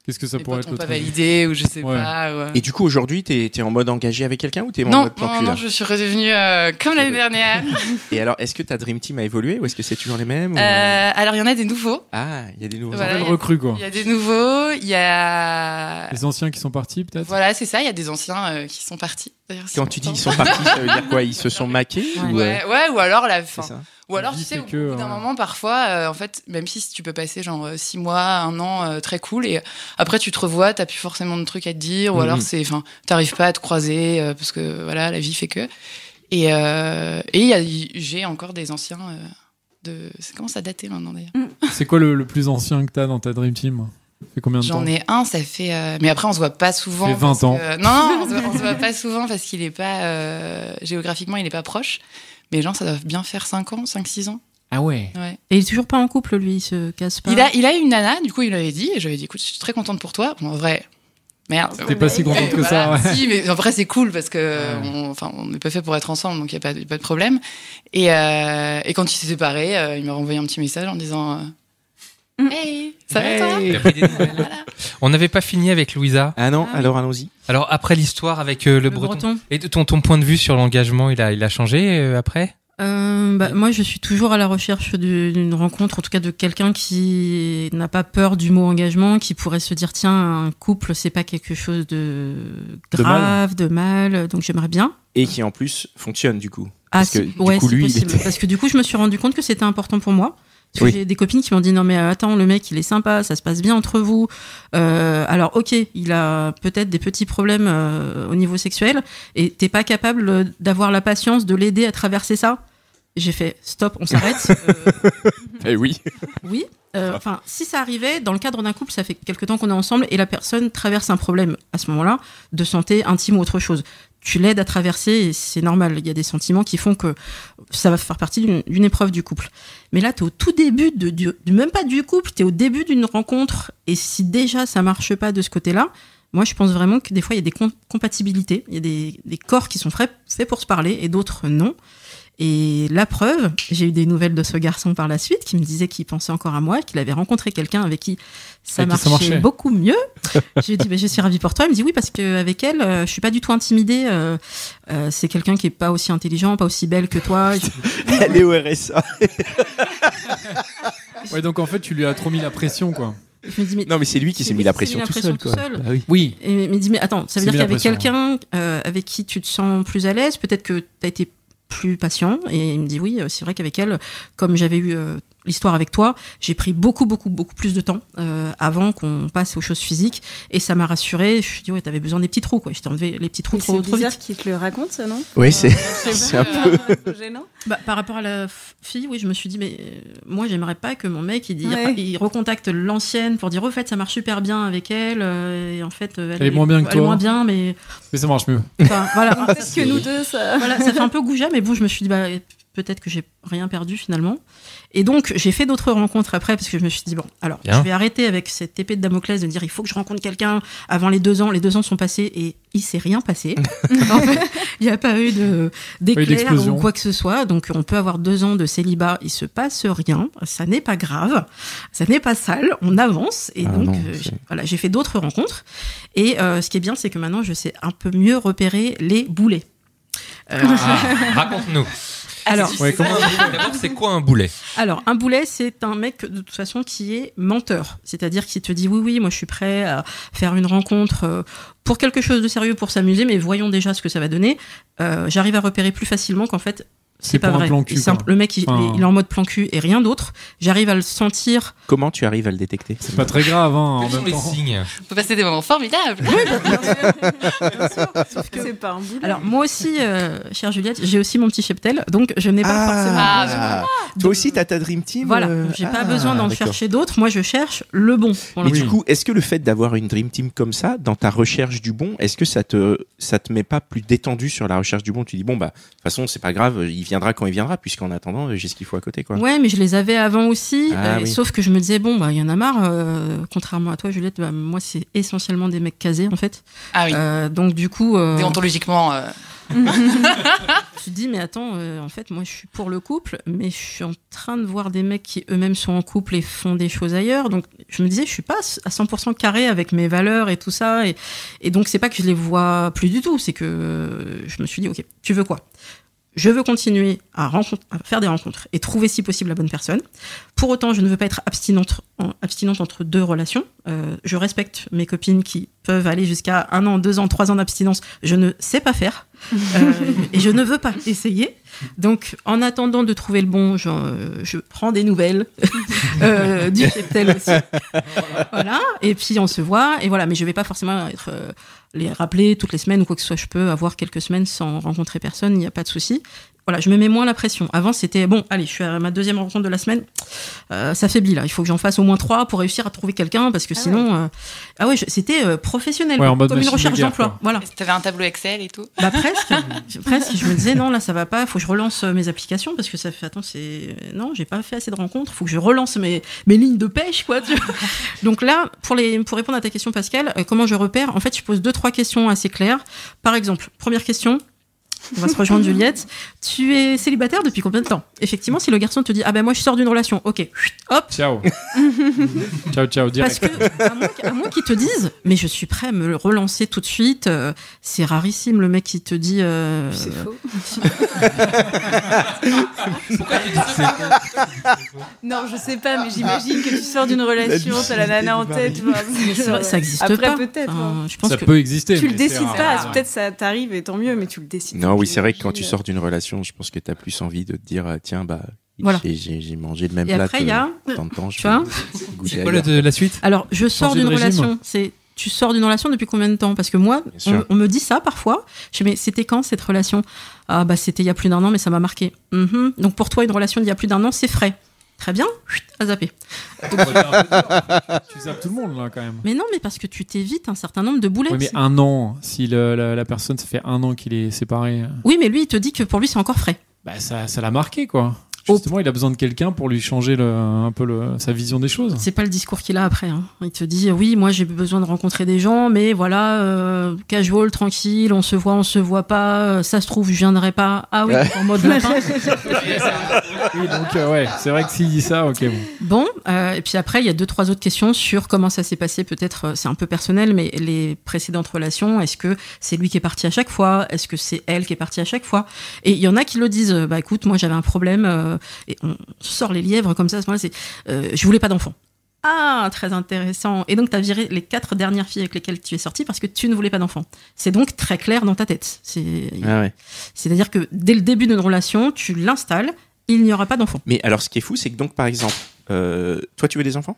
Qu'est-ce que ça Les pourrait potes être n'ont le pas truc validé ou je sais Ouais. pas. Ouais. Et du coup, aujourd'hui, t'es en mode engagé avec quelqu'un ou t'es en Non, mode plan non, cul, là non, je suis redevenue comme l'année dernière. Et alors, est-ce que ta Dream Team a évolué ou est-ce que c'est toujours les mêmes ou... Alors, il y en a des nouveaux. Ah, il y a des nouveaux. Voilà. Nouvelle recrue, quoi. Il y a des nouveaux. Il y a. Les anciens qui sont partis, peut-être. Voilà, c'est ça. Il y a des anciens qui sont partis. D'ailleurs, c'est Quand tu dis ils important. sont partis, ça veut dire quoi? Ils se sont maqués ou, Ouais, ou alors la fin. c'est ça. Ou alors, vie tu sais, fait au que, bout d'un ouais. moment, parfois, en fait, même si tu peux passer genre 6 mois, 1 an, très cool, et après tu te revois, t'as plus forcément de trucs à te dire, ou alors t'arrives pas à te croiser parce que voilà, la vie fait que. Et j'ai encore des anciens ça commence à dater maintenant d'ailleurs. C'est quoi le plus ancien que t'as dans ta Dream Team? Ça fait combien de temps? J'en ai un, ça fait. Mais après, on se voit pas souvent. Ça fait 20 parce ans. que- Non, on se voit pas souvent parce qu'il est pas. Géographiquement, il est pas proche. Mais genre, ça doit bien faire 5 ans, 5-6 ans. Ah ouais. Ouais. Et il est toujours pas en couple, lui, il se casse pas. Il a une nana, du coup, il m'avait dit. Et j'avais dit, écoute, je suis très contente pour toi. Bon, en vrai. Merde. T'es pas si contente que ça, Voilà. ouais. Si, mais en vrai, c'est cool parce que Ouais. on n'est pas fait pour être ensemble, donc il n'y a pas de problème. Et quand il s'est séparé, il m'a renvoyé un petit message en disant Hey, ça va toi? Il a pris des nouvelles. Voilà. On n'avait pas fini avec Louisa. Ah non, Ah oui. alors allons-y. Alors après l'histoire avec le Le breton. breton. Et ton point de vue sur l'engagement, il a changé après? Moi, je suis toujours à la recherche d'une rencontre, en tout cas de quelqu'un qui n'a pas peur du mot engagement, qui pourrait se dire tiens, un couple, c'est pas quelque chose de grave, de mal, donc j'aimerais bien. Et qui en plus fonctionne du coup. Ah, Parce que, du coup, c'est lui, il possible. était- Parce que du coup, je me suis rendu compte que c'était important pour moi. Parce que Oui. j'ai des copines qui m'ont dit non mais attends, le mec il est sympa, ça se passe bien entre vous. Alors ok, il a peut-être des petits problèmes au niveau sexuel et t'es pas capable d'avoir la patience de l'aider à traverser ça. J'ai fait stop, on s'arrête. Eh oui. Oui. Enfin, si ça arrivait dans le cadre d'un couple, ça fait quelque temps qu'on est ensemble et la personne traverse un problème à ce moment-là de santé intime ou autre chose. Tu l'aides à traverser et c'est normal. Il y a des sentiments qui font que ça va faire partie d'une épreuve du couple. Mais là, t'es au tout début même pas du couple, t'es au début d'une rencontre et si déjà ça marche pas de ce côté-là, moi je pense vraiment que des fois il y a des compatibilités, il y a des corps qui sont faits pour se parler et d'autres non. Et la preuve, j'ai eu des nouvelles de ce garçon par la suite qui me disait qu'il pensait encore à moi, qu'il avait rencontré quelqu'un avec qui ça Avec qui ça marchait marchait. beaucoup mieux. Je lui ai dit, je suis ravie pour toi. Il me dit oui, parce qu'avec elle, je suis pas du tout intimidée. C'est quelqu'un qui est pas aussi intelligent, pas aussi belle que toi. Elle est au RSA. Ouais, donc en fait, tu lui as trop mis la pression, quoi. Je me dis, mais Non, mais c'est lui qui s'est mis la pression tout seul, quoi. seul. Bah oui. Oui. Et il me dit, mais attends, ça veut C'est dire mis la qu'avec pression, quelqu'un avec qui tu te sens plus à l'aise, peut-être que tu as été plus patient. Et il me dit, oui, c'est vrai qu'avec elle, comme j'avais eu l'histoire avec toi, j'ai pris beaucoup plus de temps avant qu'on passe aux choses physiques. Et ça m'a rassurée. Je me suis dit, ouais, t'avais besoin des petits trous, quoi. Je t'ai enlevé les petits trous Mais trop c'est bizarre vite. qu'il te le raconte, ça, non? Oui, c'est Je sais c'est pas, un peu. gênant. Bah, par rapport à la fille, oui, je me suis dit, mais moi, j'aimerais pas que mon mec, Ouais. il recontacte l'ancienne pour dire, au fait, ça marche super bien avec elle. Et en fait, Elle est moins bien que elle est toi. moins bien, mais Mais ça marche mieux. enfin, voilà. Peut-être que nous deux, ça. Voilà, ça fait un peu goujat, mais bon, je me suis dit, bah, peut-être que j'ai rien perdu finalement. Et donc, j'ai fait d'autres rencontres après, parce que je me suis dit, bon, alors, Bien. je vais arrêter avec cette épée de Damoclès de dire, il faut que je rencontre quelqu'un avant les 2 ans. Les 2 ans sont passés et il s'est rien passé. En fait, il n'y a pas eu d'éclair d'explosion. ou quoi que ce soit. Donc, on peut avoir 2 ans de célibat, il se passe rien. Ça n'est pas grave. Ça n'est pas sale. On avance. Et Ah donc, non, c'est- voilà, j'ai fait d'autres rencontres. Et ce qui est bien, c'est que maintenant, je sais un peu mieux repérer les boulets. Raconte-nous. Alors, Ouais, comment- D'abord, c'est quoi un boulet? Alors, un boulet, c'est un mec de toute façon qui est menteur. C'est-à-dire qui te dit oui, moi je suis prêt à faire une rencontre pour quelque chose de sérieux pour s'amuser, mais voyons déjà ce que ça va donner. J'arrive à repérer plus facilement qu'en fait, c'est pas vrai. Le mec, il est en mode plan cul et rien d'autre. J'arrive à le sentir. Comment tu arrives à le détecter? C'est pas très grave, hein, Quels sont les signes? On peut passer des moments formidables. Oui, bien sûr. Sauf que c'est pas un boulot. Alors, moi aussi, chère Juliette, j'ai aussi mon petit cheptel, donc je n'ai pas forcément. Toi aussi, t'as ta Dream Team. Voilà, j'ai pas besoin d'en chercher d'autres. Moi, je cherche le bon. Mais du coup, est-ce que le fait d'avoir une Dream Team comme ça, dans ta recherche du bon, est-ce que ça te met pas plus détendu sur la recherche du bon? Tu dis bon, bah, de toute façon, c'est pas grave, il viendra quand il viendra, puisqu'en attendant, j'ai ce qu'il faut à côté, quoi. Ouais, mais je les avais avant aussi, sauf que je me disais bon, bah, il y en a marre. Contrairement à toi, Juliette, bah, moi, c'est essentiellement des mecs casés, en fait. Ah oui. Donc, du coup. Déontologiquement. Je me dis, mais attends, en fait, moi, je suis pour le couple, mais je suis en train de voir des mecs qui eux-mêmes sont en couple et font des choses ailleurs. Donc, je me disais, je suis pas à 100% carré avec mes valeurs et tout ça. Et donc, c'est pas que je les vois plus du tout, c'est que je me suis dit, ok, tu veux quoi? Je veux continuer à faire des rencontres et trouver si possible la bonne personne. Pour autant, je ne veux pas être abstinente entre deux relations. Je respecte mes copines qui peuvent aller jusqu'à 1 an, 2 ans, 3 ans d'abstinence. Je ne sais pas faire et je ne veux pas essayer. Donc, en attendant de trouver le bon, je prends des nouvelles du cheptel aussi. Voilà. Et puis, on se voit. Et voilà. Mais je ne vais pas forcément les rappeler toutes les semaines ou quoi que ce soit. Je peux avoir quelques semaines sans rencontrer personne. Il n'y a pas de souci. Voilà, je me mets moins la pression. Avant, c'était bon, allez, je suis à ma 2e rencontre de la semaine. Ça faiblit là. Il faut que j'en fasse au moins 3 pour réussir à trouver quelqu'un parce que sinon, c'était professionnel, comme une recherche d'emploi. Voilà. T'avais un tableau Excel et tout. Bah presque. Je me disais non, là ça va pas. Faut que je relance mes applications parce que ça fait non, j'ai pas fait assez de rencontres. Faut que je relance mes lignes de pêche, quoi. Donc là, pour répondre à ta question, Pascal, comment je repère? En fait, je pose 2-3 questions assez claires. Par exemple, première question. On va se rejoindre, Juliette. Tu es célibataire depuis combien de temps? Effectivement, si le garçon te dit ah ben moi je sors d'une relation, ok, hop, ciao, ciao, direct. Parce que à moins qu'ils te disent mais je suis prêt à me relancer tout de suite, c'est rarissime le mec qui te dit. C'est faux. Pourquoi tu dis ça? Non, je sais pas, mais j'imagine que tu sors d'une relation, t'as la nana en tête. Ça existe pas. Après peut-être. Je pense ça peut exister. Tu le décides pas. Peut-être ça t'arrive et tant mieux, mais tu le décides. Non, oui, c'est vrai que quand tu sors d'une relation, je pense que t'as plus envie de te dire tiens, bah, voilà. J'ai mangé le même plat tant de temps. C'est quoi la suite? Alors, je sors d'une relation. Tu sors d'une relation depuis combien de temps? Parce que moi, on me dit ça parfois. Je dis, mais c'était quand cette relation? Ah, bah, c'était il y a plus d'1 an, mais ça m'a marqué. Donc, pour toi, une relation d'il y a plus d'1 an, c'est frais. Très bien, à zapper. Tu zappes tout le monde, là, quand même. Mais non, mais parce que tu t'évites un certain nombre de boulettes. Oui, mais 1 an, si la personne, ça fait 1 an qu'il est séparé. Oui, mais lui, il te dit que pour lui, c'est encore frais. Bah, ça l'a marqué, quoi. Justement, il a besoin de quelqu'un pour lui changer un peu sa vision des choses. C'est pas le discours qu'il a après. Hein. Il te dit oui, moi j'ai besoin de rencontrer des gens, mais voilà, casual, tranquille, on se voit pas. Ça se trouve, je viendrai pas. Ah oui, en mode lapin. Oui, donc ouais, c'est vrai que s'il dit ça, ok. Bon, et puis après, il y a 2-3 autres questions sur comment ça s'est passé. Peut-être, c'est un peu personnel, mais les précédentes relations, est-ce que c'est lui qui est parti à chaque fois? Est-ce que c'est elle qui est partie à chaque fois? Et il y en a qui le disent. Bah écoute, moi j'avais un problème. Et on sort les lièvres comme ça à ce moment-là, je voulais pas d'enfant. Ah, très intéressant. Et donc, tu as viré les 4 dernières filles avec lesquelles tu es sorti parce que tu ne voulais pas d'enfant. C'est donc très clair dans ta tête. C'est-à-dire que dès le début d'une relation, tu l'installes, il n'y aura pas d'enfant. Mais alors, ce qui est fou, c'est que donc, par exemple, toi, tu veux des enfants?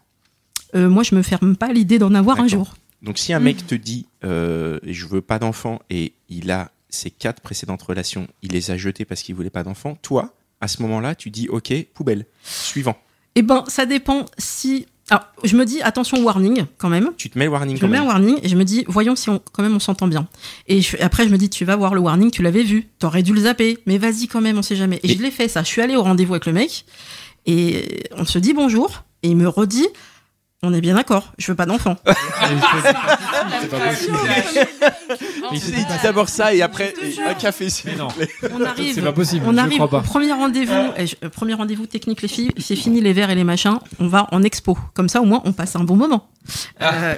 Moi, je me ferme pas l'idée d'en avoir un jour. Donc, si un mec te dit je veux pas d'enfant et il a ses 4 précédentes relations, il les a jetées parce qu'il voulait pas d'enfant, toi, à ce moment-là, tu dis ok, poubelle, suivant. Eh ben, ça dépend si. Alors, je me dis attention warning quand même. Tu te mets le warning quand même. Je mets un warning et je me dis voyons si on s'entend bien. Et après je me dis tu vas voir le warning, tu l'avais vu, t'aurais dû le zapper, mais vas-y quand même, on sait jamais. Et je l'ai fait ça. Je suis allée au rendez-vous avec le mec et on se dit bonjour et il me redit. On est bien d'accord, je veux pas d'enfant. C'est pas possible. Il s'est dit d'abord ça et après un café. Non. On arrive, c'est pas possible. On arrive au premier rendez-vous technique les filles, c'est fini les verres et les machins, on va en expo. Comme ça au moins on passe un bon moment.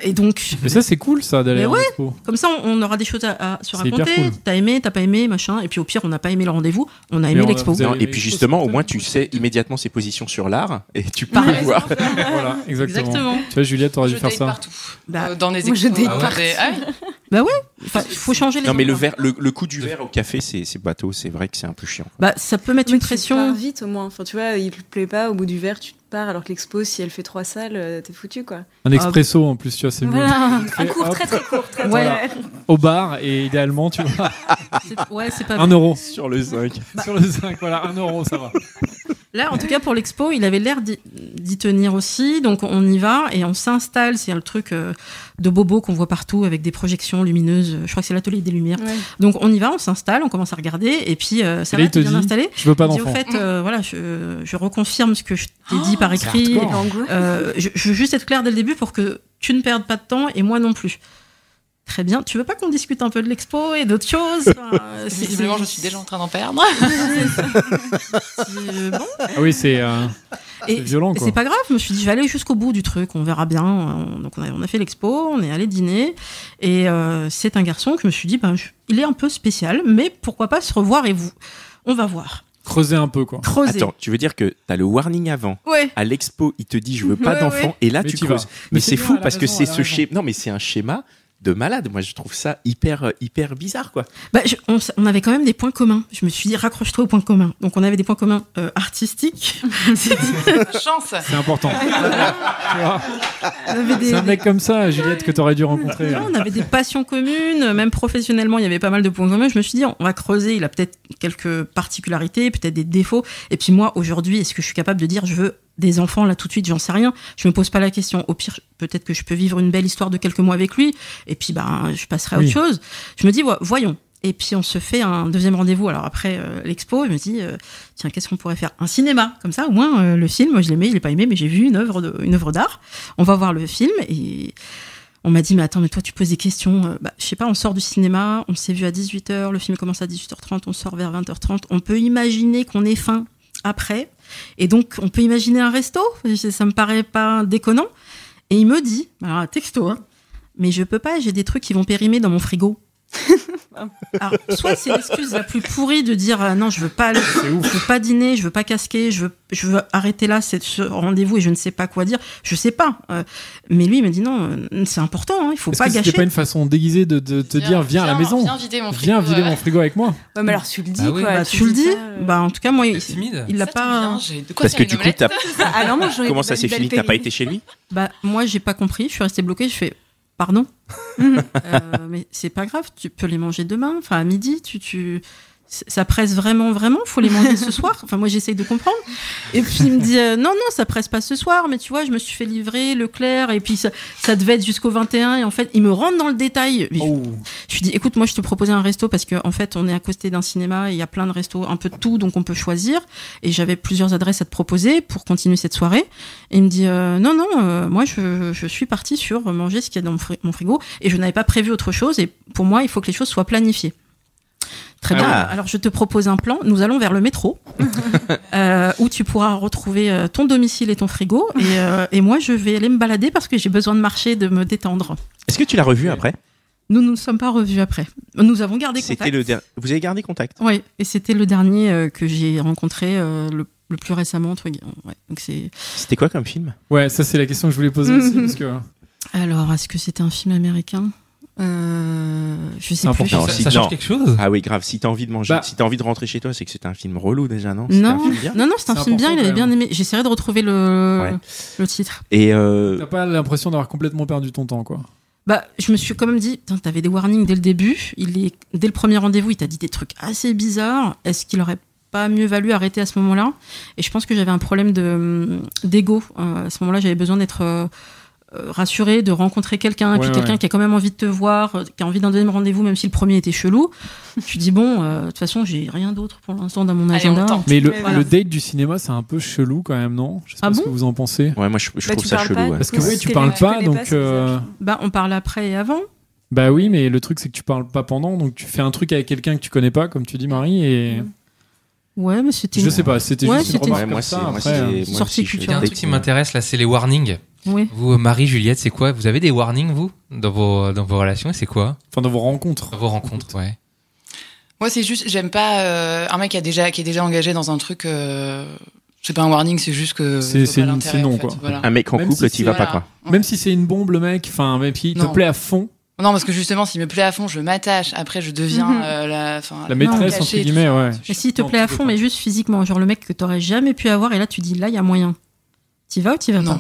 Et donc. Mais ça c'est cool ça d'aller en expo. Comme ça on aura des choses à se raconter. Cool. T'as aimé, t'as pas aimé, machin. Et puis au pire on n'a pas aimé le rendez-vous, on a aimé l'expo. Et puis justement au moins tu sais immédiatement ses positions sur l'art et tu peux voir. Voilà, exactement. Tu vois Juliette, t'aurais dû faire ça. Partout. Bah, dans les expos. Je date partout. Bah ouais, il faut changer les Non, mais endroits. le coup du verre au café, c'est bateau, c'est vrai que c'est un peu chiant. Bah, ça peut mettre une Tu pression. pars vite au moins. Enfin, tu vois, il te plaît pas, au bout du verre, tu te pars, alors que l'expo, si elle fait 3 salles, t'es foutu, quoi. Un expresso en plus, tu vois, c'est mieux. Voilà, un Et cours hop, très très court. Très, Ouais. au bar, et idéalement, tu vois, C'est pas 1 euro. Sur le 5. Sur le 5, voilà, 1 euro, ça va. Là, en tout cas, pour l'expo, il avait l'air d'y tenir aussi. Donc, on y va et on s'installe. C'est le truc de bobo qu'on voit partout avec des projections lumineuses. Je crois que c'est l'atelier des lumières. Ouais. Donc, on y va, on s'installe, on commence à regarder. Et puis, ça là, va, il te t'es bien dit, installé. Je veux pas Il dit, au d'enfant. fait, voilà, je reconfirme ce que je t'ai dit par c'est écrit. hardcore. L'angoisse. Je veux juste être clair dès le début pour que tu ne perdes pas de temps et moi non plus. Très bien. Tu veux pas qu'on discute un peu de l'expo et d'autres choses? Visiblement, je suis déjà en train d'en perdre. Bon. Ah oui, c'est violent, Et quoi. c'est pas grave, je me suis dit, je vais aller jusqu'au bout du truc, on verra bien. Donc on a fait l'expo, on est allé dîner, et c'est un garçon que je me suis dit, il est un peu spécial, mais pourquoi pas se revoir et on va voir. Creuser un peu, quoi. Creuser. Attends, tu veux dire que t'as le warning avant. Ouais. À l'expo, il te dit je veux pas Ouais, d'enfant, ouais. et là Mais tu tu vas. creuses. Mais Mais c'est c'est bien, fou elle a parce que raison, c'est elle a ce raison. schéma. Non, mais c'est un schéma de malade. Moi, je trouve ça hyper bizarre, quoi. On avait quand même des points communs. Je me suis dit, raccroche-toi aux points communs. Donc on avait des points communs artistiques. Chance. C'est important. Tu vois, On avait c'est un mec comme ça, Juliette, que t'aurais dû rencontrer. Non, on avait des passions communes, même professionnellement, il y avait pas mal de points communs. Je me suis dit, on va creuser. Il a peut-être quelques particularités, peut-être des défauts. Et puis moi, aujourd'hui, est-ce que je suis capable de dire, je veux des enfants là tout de suite? J'en sais rien. Je me pose pas la question. Au pire, peut-être que je peux vivre une belle histoire de quelques mois avec lui. Et puis, je passerai à autre chose. Je me dis, voyons. Et puis on se fait un deuxième rendez-vous. Alors après l'expo, je me dis tiens, qu'est-ce qu'on pourrait faire? Un cinéma, comme ça au moins le film, je l'aimais, je l'ai pas aimé, mais j'ai vu une œuvre d'art. On va voir le film et on m'a dit mais attends, mais toi tu poses des questions. Je sais pas, on sort du cinéma, on s'est vu à 18h, le film commence à 18h30, on sort vers 20h30. On peut imaginer qu'on ait faim après, et donc on peut imaginer un resto. Ça me paraît pas déconnant. Et il me dit, alors texto, hein, mais je peux pas, j'ai des trucs qui vont périmer dans mon frigo. Alors, soit c'est l'excuse la plus pourrie de dire non, je veux pas aller, je veux pas dîner, je veux pas casquer, je veux arrêter là ce rendez-vous et je ne sais pas quoi dire, je sais pas. Mais lui il me dit non, c'est important, hein, il faut pas Est-ce que gâcher. c'était pas une façon déguisée de te dire viens à la maison, Viens vider mon frigo. viens vider mon frigo avec moi? Ouais, mais alors tu le dis, Ah oui. quoi. Tu le dis en tout cas moi T'es timide. il l'a Ça pas. tombe bien, j'ai de quoi Parce faire que une du coup, omelette. Alors moi, j'aurais comment des ça s'est belles fini? T'as pas périodes. été chez lui? Moi j'ai pas compris, je suis restée bloquée, je fais pardon. Mais c'est pas grave, tu peux les manger demain, enfin à midi, ça presse vraiment, faut les manger ce soir. Enfin, moi, j'essaye de comprendre. Et puis, il me dit, non, ça presse pas ce soir, mais tu vois, je me suis fait livrer Leclerc, et puis ça devait être jusqu'au 21, et en fait, il me rentre dans le détail. Oh. Je lui dis, écoute, moi, je te proposais un resto, parce qu'en fait, on est à côté d'un cinéma, et il y a plein de restos, un peu de tout, donc on peut choisir. Et j'avais plusieurs adresses à te proposer pour continuer cette soirée. Et il me dit, non, moi, je suis partie sur manger ce qu'il y a dans mon frigo, et je n'avais pas prévu autre chose, et pour moi, il faut que les choses soient planifiées. Très bien. Alors, je te propose un plan. Nous allons vers le métro, où tu pourras retrouver ton domicile et ton frigo. Et moi, je vais aller me balader parce que j'ai besoin de marcher, de me détendre. Est-ce que tu l'as revu après? Nous ne nous sommes pas revus après. Nous avons gardé contact. Vous avez gardé contact? Oui, et c'était le dernier que j'ai rencontré le plus récemment. Entre guillemets. Ouais, donc C'était quoi comme film? Ouais, ça c'est la question que je voulais poser aussi parce que Alors, est-ce que c'était un film américain? Je sais plus. Non, Ça change quelque chose? Ah oui, grave. Si t'as envie de manger, si t'as envie de rentrer chez toi, c'est que c'était un film relou déjà, non? C'était un film bien. Non, c'est un film bien. Il avait bien aimé. J'essaierai de retrouver le titre. Et t'as pas l'impression d'avoir complètement perdu ton temps, quoi? Je me suis quand même dit, t'avais des warnings dès le début. Dès le premier rendez-vous, il t'a dit des trucs assez bizarres. Est-ce qu'il aurait pas mieux valu arrêter à ce moment-là? Et je pense que j'avais un problème d'ego. À ce moment-là, j'avais besoin d'être rassuré, de rencontrer quelqu'un, puis quelqu'un qui a quand même envie de te voir, qui a envie d'un deuxième rendez-vous, même si le premier était chelou. Tu dis de toute façon, j'ai rien d'autre pour l'instant dans mon agenda. Mais le date du cinéma, c'est un peu chelou quand même, non? Je sais pas ce que vous en pensez. Ouais, moi je trouve ça chelou. Parce que oui, tu parles pas, donc. On parle après et avant. Bah oui, mais le truc c'est que tu parles pas pendant, donc tu fais un truc avec quelqu'un que tu connais pas, comme tu dis, Marie, et. Ouais, mais c'était. Je sais pas, c'était juste une remarque comme ça. Après, sortie culturelle. Il y a un truc qui m'intéresse là, c'est les warnings. Oui. Vous, Marie, Juliette, c'est quoi? Vous avez des warnings, vous, dans vos relations? C'est quoi? Enfin, dans vos rencontres. Dans vos rencontres, ouais. Moi, c'est juste, j'aime pas un mec qui est déjà engagé dans un truc. C'est pas un warning, c'est juste que. C'est non, quoi. Un mec en couple, t'y vas pas, quoi. Même si c'est une bombe, le mec, enfin, même s'il te plaît à fond. Non, parce que justement, s'il me plaît à fond, je m'attache. Après, je deviens la maîtresse, entre guillemets, ouais. Et s'il te plaît à fond, mais juste physiquement, genre le mec que t'aurais jamais pu avoir, et là tu dis, là, il y a moyen. T'y vas ou t'y vas pas?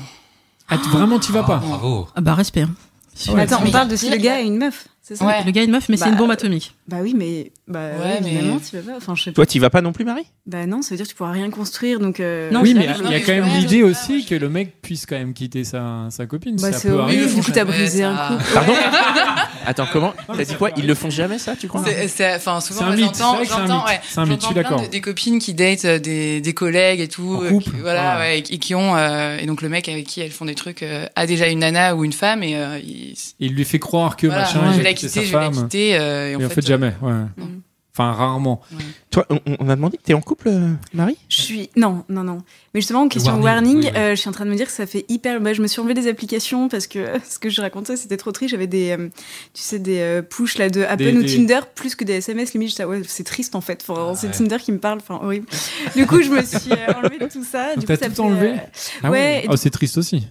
Ah, vraiment, t'y vas pas? Bravo. Ah bah, respect. Attends, on parle de si le gars est une meuf, c'est ça? Le gars est une meuf, mais c'est une bombe atomique. Bah oui, mais évidemment, t'y vas pas. Enfin, je sais pas. Toi, t'y vas pas non plus, Marie? Bah non, ça veut dire que tu pourras rien construire, donc. Non, oui, mais il y a je quand même vois, l'idée aussi que le mec puisse quand même quitter sa copine. Bah ça c'est peut horrible, arriver. du coup t'as brisé un couple. Pardon? Attends, comment? T'as dit quoi? Ils le font jamais, ça, tu crois? Enfin, souvent, C'est un mythe, c'est vrai que j'entends c'est un mythe, je suis d'accord. des copines qui datent des collègues et tout, En couple, voilà, ouais. et qui ont et donc le mec avec qui elles font des trucs a déjà une nana ou une femme et Il lui fait croire que voilà, machin, je il vais va la quitter sa quitter, je vais la femme. quitter Et en fait, jamais. Ouais. Enfin, rarement. Toi, on a demandé que t'es en couple, Marie? Non. Mais justement, en question warning, warning, oui. je suis en train de me dire que ça fait hyper. Bah, je me suis enlevé des applications parce que ce que je racontais, c'était trop triste. J'avais des, des push là de Apple ou Tinder plus que des SMS. Limite, j'étais c'est triste en fait. Enfin, c'est Tinder qui me parle. Enfin, horrible. Du coup, je me suis enlevé de tout ça. Du T'as coup, ça tout fait, enlevé? ouais. Oh, c'est triste aussi.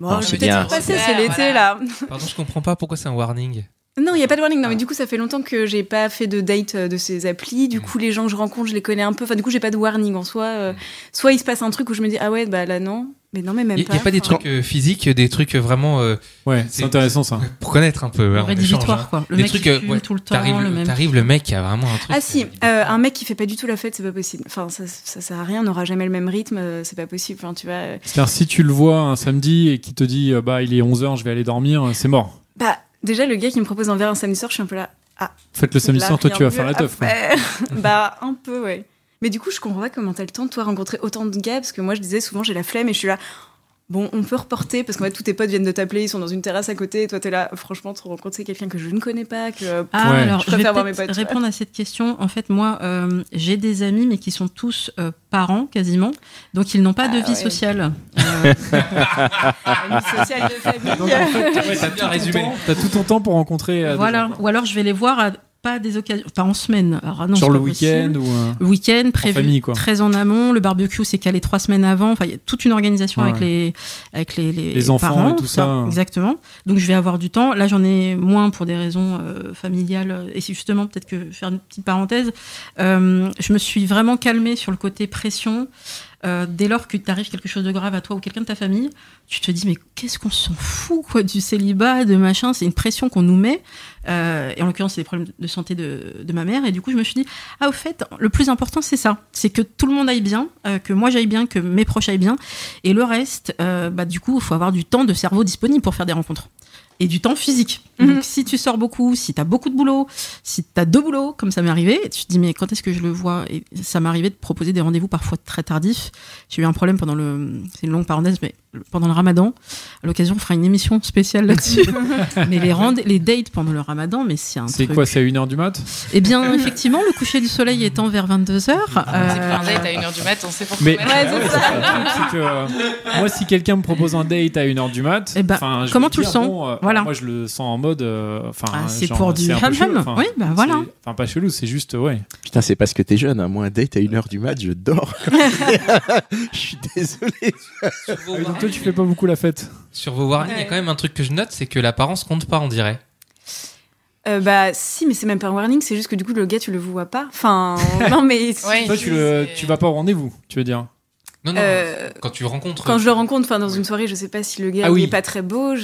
Bon, c'est peut-être bien. y passer, c'est l'été là. Pardon, je comprends pas pourquoi c'est un warning. Non, il n'y a pas de warning. Non, mais du coup, ça fait longtemps que j'ai pas fait de date de ces applis. Du coup, les gens que je rencontre, je les connais un peu. Enfin, du coup, j'ai pas de warning en soi. Soit il se passe un truc où je me dis, ah ouais, bah là, non. Mais non, mais même pas. Il n'y a pas des trucs physiques, des trucs vraiment. Ouais, c'est intéressant ça. Pour connaître un peu. Rédhibitoire, quoi. Le des mec trucs, qui fume tout le temps. T'arrives, le mec qui a vraiment un truc. Ah si, un mec qui fait pas du tout la fête, c'est pas possible. Enfin, ça sert à rien, on n'aura jamais le même rythme, c'est pas possible. Enfin, tu vois. C'est-à-dire, si tu le vois un samedi et qu'il te dit, bah, il est 11h, je vais aller dormir, c'est mort. Bah, déjà, le gars qui me propose un verre un samedi soir, je suis un peu là. Ah. Faites le samedi soir, toi, tu vas faire la teuf. Bah, un peu, ouais. Mais du coup, je comprends pas comment t'as le temps de toi rencontrer autant de gars, parce que moi, je disais souvent, j'ai la flemme et je suis là. Bon, on peut reporter parce qu'en fait, tous tes potes viennent de t'appeler, ils sont dans une terrasse à côté, et toi, t'es là. Franchement, te rencontrer quelqu'un que je ne connais pas, que. Alors, je je vais préfère voir mes potes. répondre à cette question. En fait, moi, j'ai des amis, mais qui sont tous parents, quasiment. Donc, ils n'ont pas de vie sociale. Vie sociale de famille. Donc, en fait, t'as bien résumé. T'as tout ton temps pour rencontrer. Voilà. Ou alors, je vais les voir à pas des occasions, pas en semaine. Alors, non, sur c'est le pas week-end possible. ou. Le week-end prévu famille, quoi. très en amont. Le barbecue, c'est calé 3 semaines avant. Enfin, il y a toute une organisation avec les enfants parents, et tout ça. Exactement. Donc, je vais avoir du temps. Là, j'en ai moins pour des raisons familiales. Et c'est justement, peut-être que faire une petite parenthèse, je me suis vraiment calmée sur le côté pression. Dès lors que t'arrive quelque chose de grave à toi ou quelqu'un de ta famille, tu te dis mais qu'est-ce qu'on s'en fout quoi du célibat, de machin, c'est une pression qu'on nous met. Et en l'occurrence c'est des problèmes de santé de ma mère. Et du coup je me suis dit au fait le plus important c'est ça, c'est que tout le monde aille bien, que moi j'aille bien, que mes proches aillent bien. Et le reste, du coup il faut avoir du temps de cerveau disponible pour faire des rencontres. Et du temps physique. Donc, si tu sors beaucoup, si t'as beaucoup de boulot, si t'as 2 boulots, comme ça m'est arrivé, tu te dis, mais quand est-ce que je le vois? Et ça m'est arrivé de proposer des rendez-vous parfois très tardifs. J'ai eu un problème c'est une longue parenthèse, mais pendant le ramadan. À l'occasion, on fera une émission spéciale là-dessus. Mais les dates pendant le ramadan, mais c'est un truc. C'est quoi, c'est à 1h du mat? Eh bien, effectivement, le coucher du soleil étant vers 22h. C'est pas un date à 1h du mat, on sait pourquoi. Mais c'est ça. c'est que moi, si quelqu'un me propose un date à 1h du mat, eh ben, comment tu le sens? Voilà. Moi, je le sens en mode. C'est genre, pour du ham-ham. Oui, bah voilà. Enfin, pas chelou, c'est juste, ouais. Putain, c'est parce que t'es jeune, hein. Moi, un date à 1h du mat, je dors. Je suis désolé. Donc, toi, tu fais pas beaucoup la fête. Sur vos warnings, il y a quand même un truc que je note, c'est que l'apparence compte pas, on dirait. Bah si, mais c'est même pas un warning, c'est juste que du coup le gars tu le vois pas. Enfin, non mais. Toi, tu vas pas au rendez-vous, tu veux dire? Non, quand tu le rencontres. Quand je le rencontre, enfin dans une soirée, je sais pas si le gars il est pas très beau,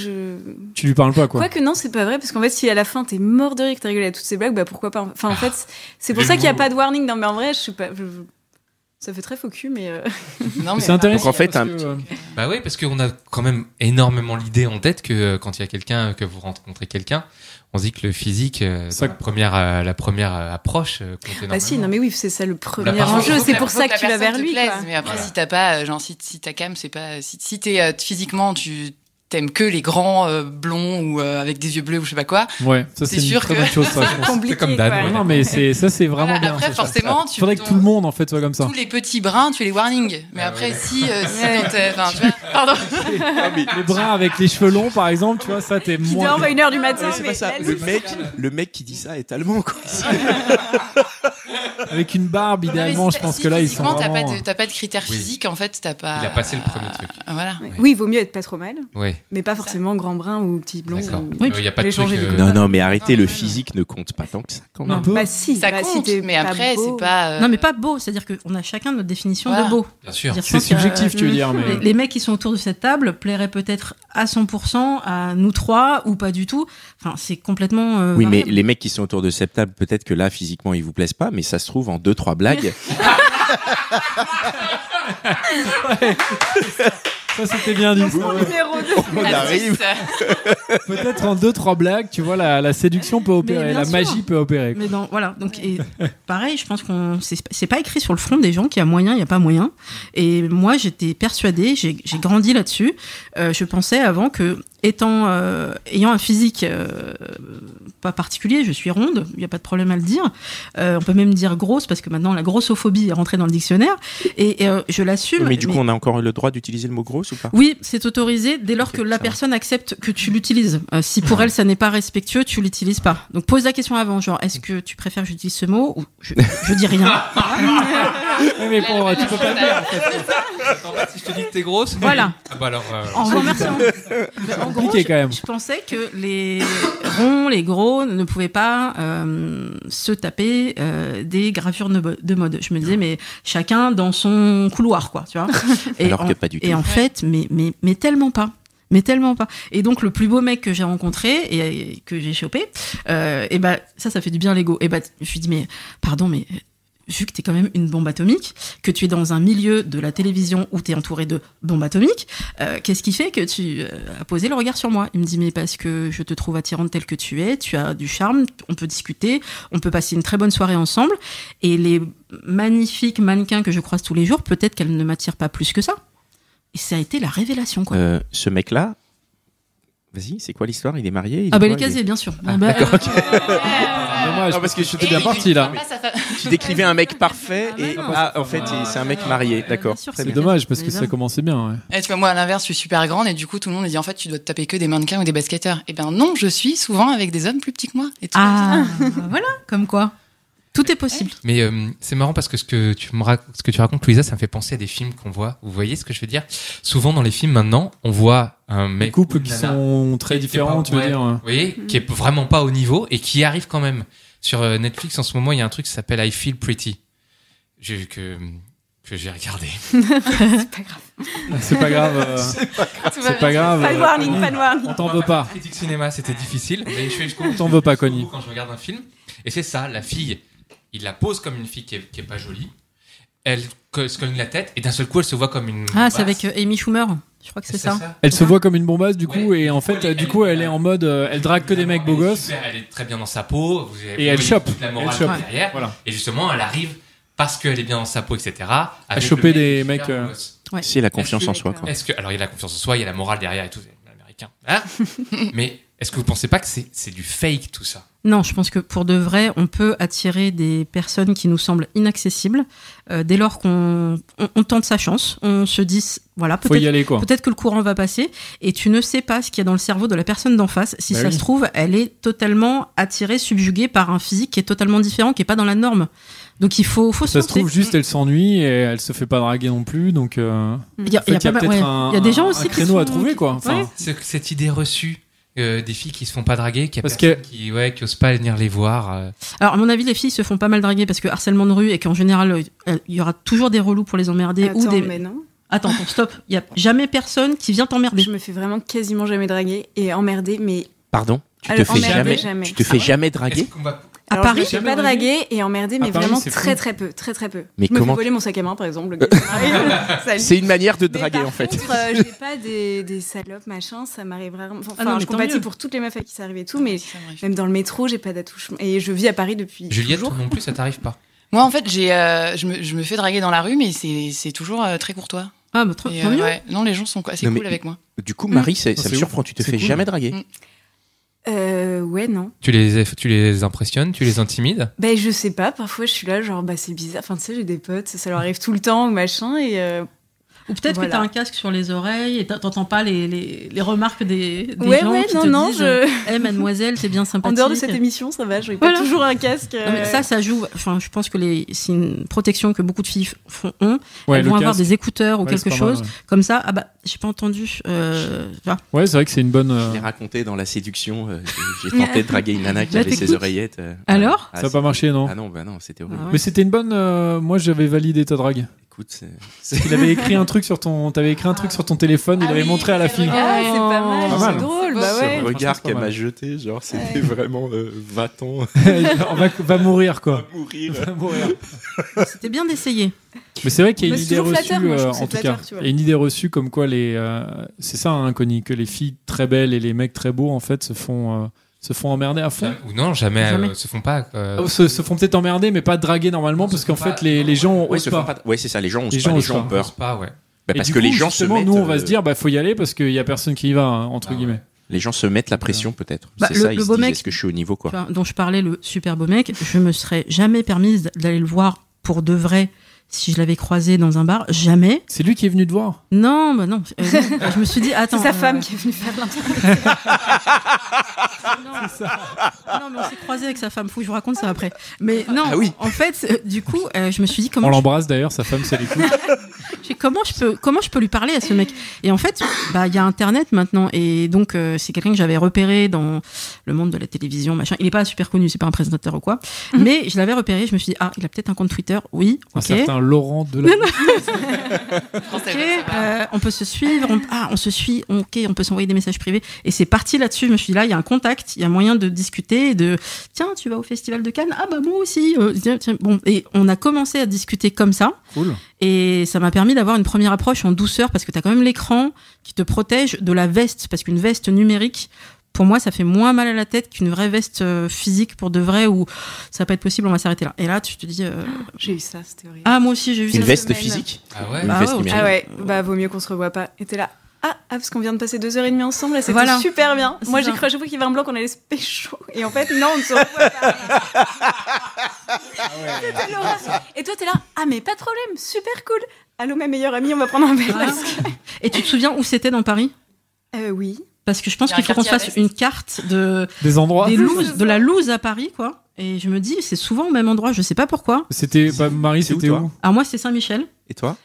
Tu lui parles pas quoi. Quoique non, c'est pas vrai, parce qu'en fait, si à la fin t'es mort de rire, que t'as rigolé à toutes ces blagues, bah pourquoi pas. Enfin en fait, c'est pour ça qu'il y a pas de warning. Non mais en vrai, je suis pas. Ça fait très faux cul, mais. Non, mais c'est intéressant. Donc, en fait, Bah oui, parce qu'on a quand même énormément l'idée en tête que quand il y a quelqu'un, que vous rencontrez quelqu'un, on se dit que le physique, la première approche compte énormément. Bah si, non mais oui, c'est ça le premier enjeu, c'est pour ça que tu vas vers lui. Quoi. Mais après, si t'as pas, genre si ta cam, c'est pas, si t'es physiquement, tu t'aimes que les grands blonds ou avec des yeux bleus ou je sais pas quoi. Ouais, ça c'est une très bonne chose. Ça, je pense. C'est comme Dan. Non mais ça c'est vraiment bien. Après, forcément, il faudrait que tout le monde en fait soit comme ça. Tous les petits bruns, tu les warnings. Mais après, si enfin, tu vois, pardon. Les bruns avec les cheveux longs, par exemple, tu vois, ça t'es moins. Qui dort à 1h du matin. C'est pas ça. Le mec qui dit ça est allemand, quoi. Avec une barbe, idéalement, je pense que là, ils sont vraiment... T'as pas de critères physiques, en fait, t'as pas... Il a passé le premier truc. Voilà. Oui, il vaut mieux être pas trop mal, Oui. mais pas forcément grand brun ou petit blond. D'accord. Ou... Il y a pas de truc. Non, mais arrêtez, le physique ne compte pas tant que ça, quand même. Bah si, ça compte, si mais après, c'est pas... Non, mais pas beau, c'est-à-dire qu'on a chacun notre définition de beau. Bien sûr. C'est subjectif, tu veux dire, mais... Les mecs qui sont autour de cette table plairaient peut-être à 100% à nous trois ou pas du tout. Enfin, c'est complètement... Oui, mais les mecs qui sont autour de cette table, peut-être que là, physiquement, ils vous plaisent pas, mais ça se trouve en 2-3 blagues. Ça, c'était bien dit. On arrive. Peut-être en 2-3 blagues, tu vois, la séduction peut opérer, la magie peut opérer. Mais voilà. Donc, et pareil, je pense qu'on c'est pas écrit sur le front des gens qu'il y a moyen, il y a pas moyen. Et moi, j'étais persuadée, j'ai grandi là-dessus. Je pensais avant que ayant un physique pas particulier, je suis ronde, il n'y a pas de problème à le dire. On peut même dire grosse, parce que maintenant la grossophobie est rentrée dans le dictionnaire. Et je l'assume. Mais du coup, on a encore le droit d'utiliser le mot grosse ou pas ? Oui, c'est autorisé dès lors que la personne accepte que tu l'utilises. Si pour elle, ça n'est pas respectueux, tu l'utilises pas. Donc pose la question avant, genre, est-ce que tu préfères que j'utilise ce mot ou je dis rien. Mais bon, tu peux pas le dire, en fait. Si je te dis que t'es grosse. Voilà. Ah bah alors. En remerciant. En gros, quand même. je pensais que les ronds, les gros ne pouvaient pas se taper des gravures de mode. Je me disais, mais chacun dans son couloir, quoi, tu vois. Alors que pas du tout. Et en fait, mais tellement pas. Mais tellement pas. Et donc, le plus beau mec que j'ai rencontré et que j'ai chopé, et ben, ça fait du bien à l'ego. Et ben, je lui dis, mais, pardon, mais, vu que t'es quand même une bombe atomique, que tu es dans un milieu de la télévision où t'es entouré de bombes atomiques, qu'est-ce qui fait que tu as posé le regard sur moi ? Il me dit, mais parce que je te trouve attirante telle que tu es, tu as du charme, on peut discuter, on peut passer une très bonne soirée ensemble, et les magnifiques mannequins que je croise tous les jours, peut-être qu'elles ne m'attirent pas plus que ça. Et ça a été la révélation, quoi. Ce mec-là, vas-y, c'est quoi l'histoire ? Il est marié ? Il est casé, bien sûr. D'accord. Dommage, parce que j'étais bien parti, là. Tu décrivais un mec parfait et en fait, c'est un mec marié. D'accord. C'est dommage, parce que ça commençait bien, ouais. Et tu vois, moi, à l'inverse, je suis super grande et du coup, tout le monde me dit, en fait, tu dois te taper que des mannequins ou des basketteurs. Eh ben non, je suis souvent avec des hommes plus petits que moi. Et tout voilà, comme quoi. Tout est possible. Mais c'est marrant parce que ce que tu racontes, Louisa, ça me fait penser à des films qu'on voit. Vous voyez ce que je veux dire ? Souvent dans les films maintenant, on voit un mec, des couples qui sont très différents, tu veux dire. Vous voyez, qui est vraiment pas au niveau et qui arrive quand même. Sur Netflix en ce moment, il y a un truc qui s'appelle I Feel Pretty. Que j'ai regardé. C'est pas grave. C'est pas grave. Pas de warning, pas de warning. On t'en veut pas. Critique cinéma, c'était difficile, mais on t'en veut pas, Connie. Quand je regarde un film, et c'est ça, la fille, il la pose comme une fille qui est pas jolie. Elle se cogne la tête et d'un seul coup, elle se voit comme une. Ah, c'est avec Amy Schumer. Je crois que c'est ça. Elle se voit comme une bombasse du coup, et en fait, du coup, elle est en mode, elle drague que des mecs beaux gosses. Elle est très bien dans sa peau. Et elle chope. La morale derrière. Voilà. Et justement, elle arrive parce qu'elle est bien dans sa peau, etc. À choper des mecs. C'est la confiance en soi, quoi. Alors, il y a la confiance en soi, il y a la morale derrière et tout. C'est américain. Hein. Mais est-ce que vous pensez pas que c'est du fake tout ça ? Non, je pense que pour de vrai, on peut attirer des personnes qui nous semblent inaccessibles dès lors qu'on tente sa chance. On se dit, voilà, faut y aller, quoi. Peut-être que le courant va passer et tu ne sais pas ce qu'il y a dans le cerveau de la personne d'en face. Si ça se trouve, elle est totalement attirée, subjuguée par un physique qui est totalement différent, qui est pas dans la norme. Donc il faut ça se trouve juste, elle s'ennuie et elle se fait pas draguer non plus. Donc il y a peut-être des gens aussi un créneau à trouver, quoi. Enfin, cette idée reçue. Des filles qui se font pas draguer, qui osent pas venir les voir. Alors à mon avis, les filles se font pas mal draguer parce que harcèlement de rue et qu'en général il y aura toujours des relous pour les emmerder. Mais non. Attends, stop. Il y a jamais personne qui vient t'emmerder. Je me fais vraiment quasiment jamais draguer et emmerder, mais. Pardon. Tu te fais jamais draguer ? À Paris, je ne suis pas draguée et emmerdée, mais Paris, vraiment très peu. Mais je me fais voler mon sac à main, par exemple. C'est une manière de draguer, en fait. Par contre, j'ai pas des salopes, machin, ça m'arrive vraiment. Enfin, je compatis pour toutes les meufs à qui ça arrive et tout, mais même dans le métro, j'ai pas d'attouchement. Et je vis à Paris depuis. Juliette, toujours. non plus, ça t'arrive pas ? Moi, en fait, je me fais draguer dans la rue, mais c'est toujours très courtois. Ah, bah, tant mieux. Ouais. Non, les gens sont assez cool avec moi. Du coup, Marie, ça me surprend. Tu te fais jamais draguer ? Ouais, non. Tu les impressionnes, tu les intimides ? Ben, je sais pas, parfois je suis là, genre, bah c'est bizarre. Enfin, tu sais, j'ai des potes, ça leur arrive tout le temps, ou machin, et. Ou peut-être que t'as un casque sur les oreilles et t'entends pas les remarques des gens qui te disent mademoiselle, c'est bien sympathique. En dehors de cette émission, ça va, je n'ai pas toujours un casque. Non, mais ça joue. Enfin, je pense que c'est une protection que beaucoup de filles ont. Elles vont avoir des écouteurs ou quelque chose comme ça. Ah bah, j'ai pas entendu. Ouais, c'est vrai que c'est une bonne. Je l'ai raconté dans La Séduction. J'ai tenté de draguer une nana qui avait ses oreillettes. Alors ça n'a pas marché, non? Ah non, c'était horrible. Mais c'était une bonne. Moi, j'avais validé ta drague. Écoute, il avait écrit un truc sur ton téléphone, il avait montré à la fille. Ah, c'est pas mal, c'est drôle. Bah ouais. Ce regard qu'elle m'a jeté, genre, c'était vraiment va-t'en. va mourir, quoi. Va mourir. C'était bien d'essayer. Mais c'est vrai qu'il y a une idée reçue, en tout cas. Il y a une idée reçue comme quoi c'est ça, hein, Connie, que les filles très belles et les mecs très beaux, en fait, se font emmerder à fond. Ou non, jamais. Se font pas. Se font peut-être emmerder, mais pas draguer normalement, parce qu'en fait, les gens osent pas. Ouais, c'est ça, les gens ont peur. Pas, ouais. Parce que les gens se mettent. Nous, on va se dire, faut y aller parce qu'il y a personne qui y va, entre guillemets. Les gens se mettent la pression, peut-être. C'est ça, ils se disent, est-ce que je suis au niveau, quoi. Dont je parlais, le super beau mec, je me serais jamais permise d'aller le voir pour de vrai. Si je l'avais croisé dans un bar, jamais. C'est lui qui est venu te voir? Non, bah non. Je me suis dit, attends. C'est sa femme qui est venue faire l'interview. Non, mais on s'est croisé avec sa femme. Faut que je vous raconte ça après. Mais non, en fait, du coup, je me suis dit comment. On l'embrasse d'ailleurs, sa femme, c'est l'écoute. Comment je peux lui parler à ce mec? Et en fait, il y a Internet maintenant, et donc c'est quelqu'un que j'avais repéré dans le monde de la télévision, machin. Il est pas super connu, c'est pas un présentateur ou quoi, mais je l'avais repéré. Je me suis dit, il a peut-être un compte Twitter. Oui, ok. Un certain Laurent Delahousse. On peut se suivre. On se suit. Ok, on peut s'envoyer des messages privés. Et c'est parti là-dessus. Je me suis dit, là, il y a un contact, il y a moyen de discuter. Tiens, tu vas au Festival de Cannes? Ah bah moi aussi. Tiens, bon, et on a commencé à discuter comme ça. Cool. Et ça m'a permis d'avoir une première approche en douceur parce que t'as quand même l'écran qui te protège de la veste, parce qu'une veste numérique, pour moi, ça fait moins mal à la tête qu'une vraie veste physique pour de vrai, où ça va pas être possible, on va s'arrêter là. Et là, tu te dis... J'ai eu ça, c'était horrible. Ah, moi aussi, j'ai eu ça. Une veste physique? Ah ouais? Une veste numérique. Ah ouais, vaut mieux qu'on se revoie pas. Et t'es là, parce qu'on vient de passer 2h30 ensemble, là, c'était super bien. Moi, j'ai cru à chaque fois qu'il y avait un blanc qu'on allait se pécho. Et en fait, non, on ne se revoit pas. C'était l'horreur. Et toi, t'es là, mais pas de problème, super cool. Allô, ma meilleure amie, on va prendre un verre. Et tu te souviens où c'était dans Paris? Oui. Parce que je pense qu'il faut qu'on se fasse une carte des endroits, de la loose à Paris, quoi. Et je me dis, c'est souvent au même endroit, je sais pas pourquoi. Marie, c'était où? Alors moi, c'était Saint-Michel. Et toi?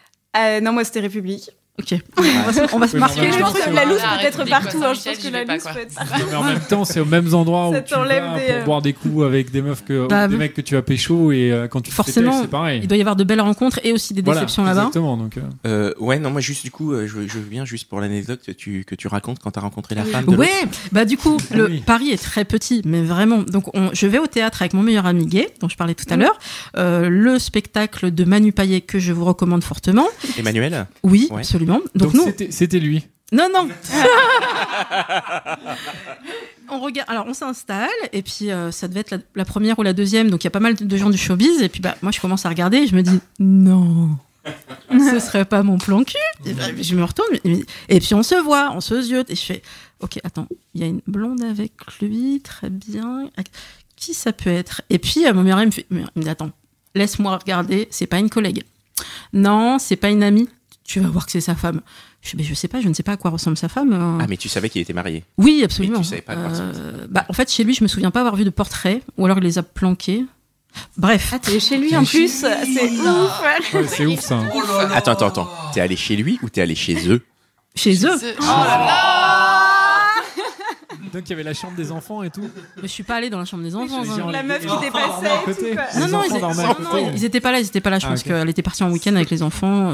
Non, moi, c'était République. Ok, on va se marquer. Je pense que la loose peut être partout. Je pense que la loose peut être partout. Mais en même temps, c'est aux mêmes endroits où tu vas pour boire des coups avec des meufs des mecs que tu as pécho, et quand tu forcément, c'est pareil. Il doit y avoir de belles rencontres et aussi des déceptions là-bas. Exactement. Donc. Ouais, non, moi juste du coup, je veux bien juste pour l'anecdote que tu racontes quand t'as rencontré la femme. Du coup, Paris est très petit, mais vraiment. Donc je vais au théâtre avec mon meilleur ami gay, dont je parlais tout à l'heure. Le spectacle de Manu Payet que je vous recommande fortement. Emmanuel? Oui, absolument. Donc nous. C'était lui. Non. On regarde. Alors on s'installe et puis ça devait être la première ou la deuxième, donc il y a pas mal de gens du showbiz et puis moi je commence à regarder et je me dis non, ce serait pas mon plan cul. Et je me retourne et puis on se voit, on se ziote et je fais ok, attends, il y a une blonde avec lui, très bien. Qui ça peut être? Et puis mon meilleur ami il me dit attends, laisse-moi regarder, c'est pas une collègue. Non, c'est pas une amie. Tu vas voir que c'est sa femme. Je sais pas, je ne sais pas à quoi ressemble sa femme. Mais tu savais qu'il était marié? Oui, absolument. Mais tu savais pas à quoi ressemble. En fait, chez lui, je me souviens pas avoir vu de portrait, ou alors il les a planqués. Bref. T'es chez lui en plus, c'est ouf. Ouais, c'est ouf ça. Attends. T'es allé chez lui ou t'es allé chez eux? Chez eux. Oh là là! Donc il y avait la chambre des enfants et tout. Mais je suis pas allée dans la chambre des enfants. La meuf qui dépassait. Non, ils étaient pas là. Je pense qu'elle était partie en week-end avec les enfants.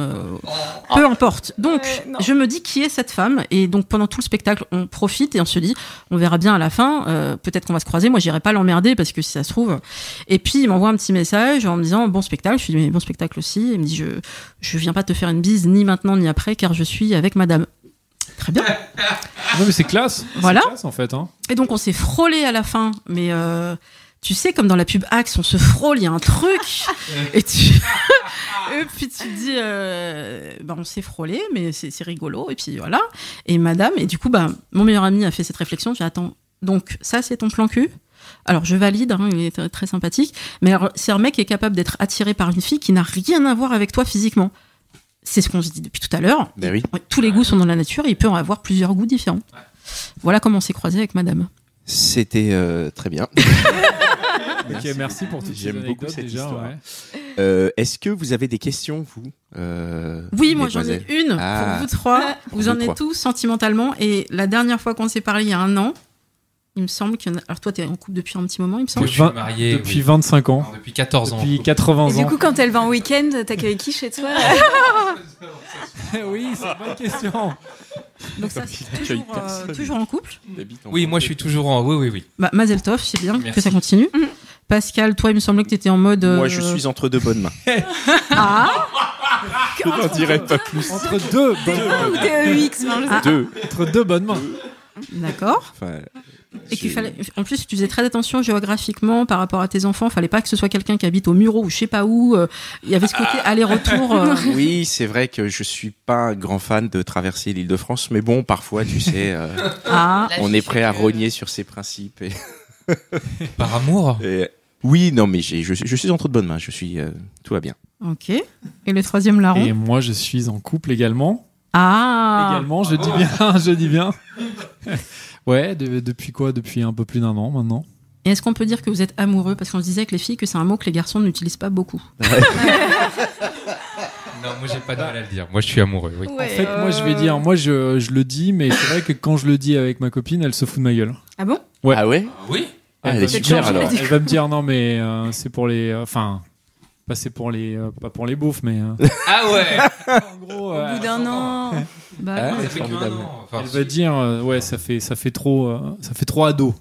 Peu importe. Donc, je me dis qui est cette femme. Et donc, pendant tout le spectacle, on profite et on se dit, on verra bien à la fin. Peut-être qu'on va se croiser. Moi, j'irai pas l'emmerder parce que si ça se trouve. Et puis, il m'envoie un petit message en me disant bon spectacle. Je lui dis mais bon spectacle aussi. Il me dit je viens pas te faire une bise ni maintenant ni après car je suis avec madame. Très bien. Non mais c'est classe. Voilà. C'est classe en fait. Hein. Et donc on s'est frôlé à la fin, mais tu sais comme dans la pub Axe, on se frôle, il y a un truc. et puis tu te dis, on s'est frôlé, mais c'est rigolo. Et puis voilà. Et madame, et du coup, mon meilleur ami a fait cette réflexion. J'ai dit, attends, donc ça c'est ton plan cul? Alors je valide, il est très, très sympathique. Mais alors, c'est un mec qui est capable d'être attiré par une fille qui n'a rien à voir avec toi physiquement. C'est ce qu'on se dit depuis tout à l'heure. Ben oui. Tous les goûts sont dans la nature et il peut en avoir plusieurs goûts différents. Voilà comment on s'est croisé avec madame. C'était très bien. Ok, merci pour toutes ces anecdotes. J'aime beaucoup cette déjà, histoire. ouais. Est-ce que vous avez des questions, vous Oui, moi j'en ai mesdemoiselles une Ah. pour vous trois. Vous en êtes tous sentimentalement. Et la dernière fois qu'on s'est parlé, il y a 1 an, il me semble qu'il y en a... Alors toi, t'es en couple depuis un petit moment, il me semble. Moi, je suis marié Depuis 25 ans. Non, depuis 14 ans. Depuis 80 Et ans. du coup, quand elle va en week-end, t'accueilles qui chez toi? Oui, c'est une bonne question. Donc ça, c'est toujours en couple. Oui, moi je suis toujours en. Oui. Bah, Mazel Tov, c'est bien Merci. que ça continue. Pascal, toi, il me semblait que t'étais en mode... Moi, je suis entre deux bonnes mains. Ah, Je n'en dirai pas plus. Entre deux bonnes mains. Ou TEX, non, je sais pas. Deux. Entre deux bonnes mains. d'accord. Enfin, Et qu'il fallait, en plus, tu faisais très attention géographiquement par rapport à tes enfants. Fallait pas que ce soit quelqu'un qui habite au Mureau ou je sais pas où. Il y avait ce côté aller-retour. Oui, c'est vrai que je suis pas un grand fan de traverser l'Île-de-France, mais bon, parfois, tu sais, Ah, La on vie est fait prêt à que- rogner sur ses principes. Par amour. Oui, non, mais je suis entre de bonnes mains. Tout va bien. ok. Et le troisième larron. Et moi, je suis en couple également. Ah, Également, je dis bien, je dis bien. Ouais, depuis quoi? Depuis un peu plus d'1 an maintenant. et est-ce qu'on peut dire que vous êtes amoureux? Parce qu'on se disait avec les filles que c'est un mot que les garçons n'utilisent pas beaucoup. Non, moi j'ai pas de mal à le dire. Moi je suis amoureux, oui. En fait, moi, je vais dire, moi, je le dis, mais c'est vrai que quand je le dis avec ma copine, elle se fout de ma gueule. Ah bon? Ouais. Ah ouais? Oui. Ah, elle est va me super, dire- alors. Elle va me dire non, mais c'est pour les, enfin, pas c'est pour les, pas pour les beaufs, mais Ah ouais. en gros, Au bout d'un an. Bah, Ah, non. Ça fait qu'un formidable. an. Enfin, elle va dire, ouais, ça fait trop ado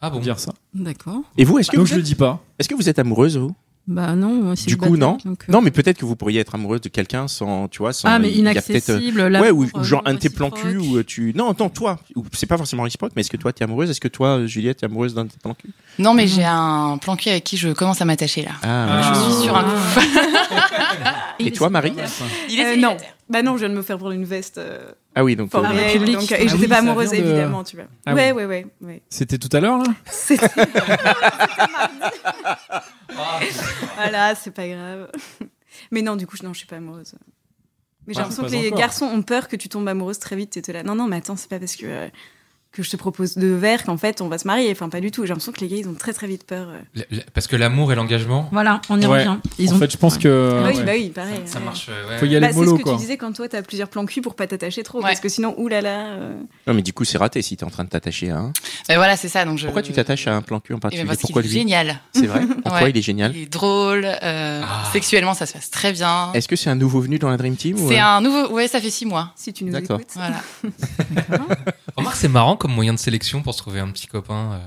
Ah bon. de dire ça. D'accord. Et vous, est-ce que Donc vous je le êtes, dis pas. est-ce que vous êtes amoureuse, vous? Bah non, c'est Du coup, célibataire, non. donc, Non, mais peut-être que vous pourriez être amoureuse de quelqu'un sans, tu vois, sans. Ah, mais il y a peut-être, inaccessible. ouais, l'amour, ou genre un de tes plans réciproque. cul où tu. Non, toi. Ou c'est pas forcément réciproque, mais est-ce que toi, t'es amoureuse? Est-ce que toi, Juliette, t'es amoureuse d'un de tes plans cul? Non, mais j'ai un plan cul avec qui je commence à m'attacher là. Ah, Je suis sur un coup. Et toi, Marie? Il est Non. célibataire. Bah non, je viens de me faire prendre une veste Ah oui, donc. for real, public. donc, et Ah j'étais oui, pas ça amoureuse, vient de- évidemment, tu vois. Ah ouais, oui. ouais. C'était tout à l'heure là. C'était voilà, c'est pas grave. Mais non, du coup, non, je suis pas amoureuse. Mais j'ai Ah, l'impression pas que les encore. garçons ont peur que tu tombes amoureuse très vite. T'es là, non, mais attends, c'est pas parce que je te propose 2 verres qu'en fait on va se marier. Enfin, pas du tout. J'ai l'impression que les gars, ils ont très très vite peur. Parce que l'amour et l'engagement, Voilà, on y Ouais. revient. En fait, je pense que Ah oui, ouais. bah oui, pareil. ça ouais. marche. Ouais. Faut y aller Bah, c'est mollo ce que quoi. tu disais quand toi t'as plusieurs plans cul pour pas t'attacher trop, Ouais. parce que sinon, oulala. Non, mais du coup, c'est raté si t'es en train de t'attacher à un. Mais voilà, c'est ça. Donc Pourquoi tu t'attaches à un plan cul en Eh ben, particulier? parce Pourquoi qu'il est lui? génial. C'est vrai? En quoi Ouais. il est génial? Il est drôle. Sexuellement, ça se passe très bien. Est-ce que c'est un nouveau venu dans la Dream Team ou C'est un nouveau. Ouais, ça fait 6 mois. Si tu nous D'accord. écoutes. Voilà. Remarque, c'est marrant comme moyen de sélection pour se trouver un petit copain.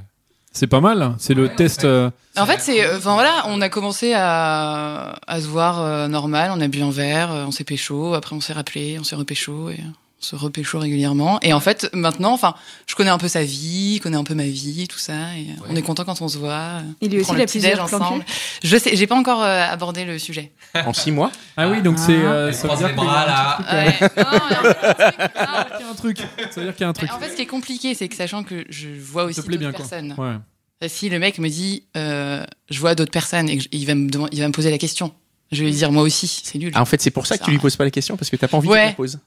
C'est pas mal. C'est le test. En fait, c'est. Enfin voilà, on a commencé à se voir normal. On a bu un verre, on s'est pécho. Après, on s'est rappelé, on s'est repécho et on se repécho régulièrement. Et en fait, maintenant, enfin, je connais un peu sa vie, connais un peu ma vie, tout ça. Et on est content quand on se voit. Et lui on aussi, prend il le a petit-déj plusieurs plans ensemble. cul. Je sais, j'ai pas encore abordé le sujet. en 6 mois? Ah oui, donc Ah. c'est. Elle Ça veut croise dire les qu'il y a bras là. Ouais. Non, mais en fait, qu'il y a un truc. Ça veut dire qu'il y a un truc. En fait, ce qui est compliqué, c'est que sachant que je vois Ça aussi te plaît d'autres bien quoi. personnes. Ouais. Si le mec me dit, je vois d'autres personnes et il va me poser la question, je vais lui dire moi aussi, c'est nul. Ah, en fait, c'est pour ça que tu lui poses pas la question parce que t'as pas envie qu'il Ouais. la pose.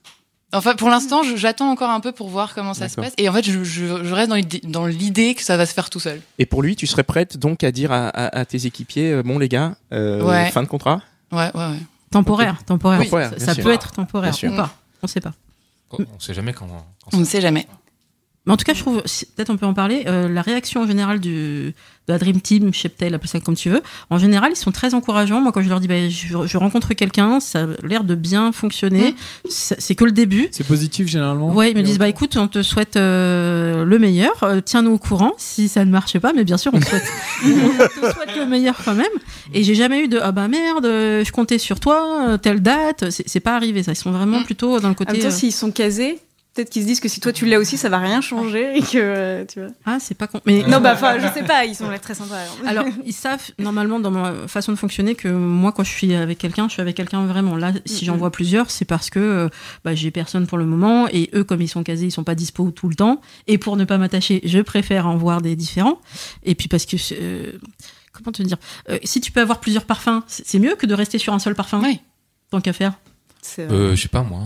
Enfin, pour l'instant, j'attends encore un peu pour voir comment ça se D'accord. passe. Et en fait, je reste dans l'idée que ça va se faire tout seul. Et pour lui, tu serais prête donc à dire à tes équipiers, bon les gars, Ouais. fin de contrat? Ouais. Temporaire. Oui, temporaire, Ça, bien ça sûr. peut être temporaire Bien sûr. ou pas. On sait pas. On sait jamais quand On ne sait jamais. Mais en tout cas, je trouve, peut-être on peut en parler, la réaction en général de la Dream Team, Cheptel, appelle ça comme tu veux, en général, ils sont très encourageants. Moi, quand je leur dis, je rencontre quelqu'un, ça a l'air de bien fonctionner, c'est que le début. C'est positif généralement. Ouais, ils me disent, écoute, on te souhaite le meilleur, tiens-nous au courant si ça ne marche pas, mais bien sûr, on te souhaite le meilleur quand même. Et j'ai jamais eu de, ah bah merde, je comptais sur toi, telle date, c'est pas arrivé ça. Ils sont vraiment plutôt dans le En côté. même temps, s'ils sont casés, peut-être qu'ils se disent que si toi tu l'as aussi, ça va rien changer et que tu vois. Ah, c'est pas con. Mais Non, bah enfin, je sais pas, ils sont là très sympas. alors, ils savent normalement dans ma façon de fonctionner que moi, quand je suis avec quelqu'un, je suis avec quelqu'un vraiment. Là, si j'en vois plusieurs, c'est parce que j'ai personne pour le moment et eux, comme ils sont casés, ils sont pas dispo tout le temps. Et pour ne pas m'attacher, je préfère en voir des différents. Et puis parce que comment te dire, si tu peux avoir plusieurs parfums, c'est mieux que de rester sur un seul parfum. Oui. Tant qu'à faire. Je sais pas moi.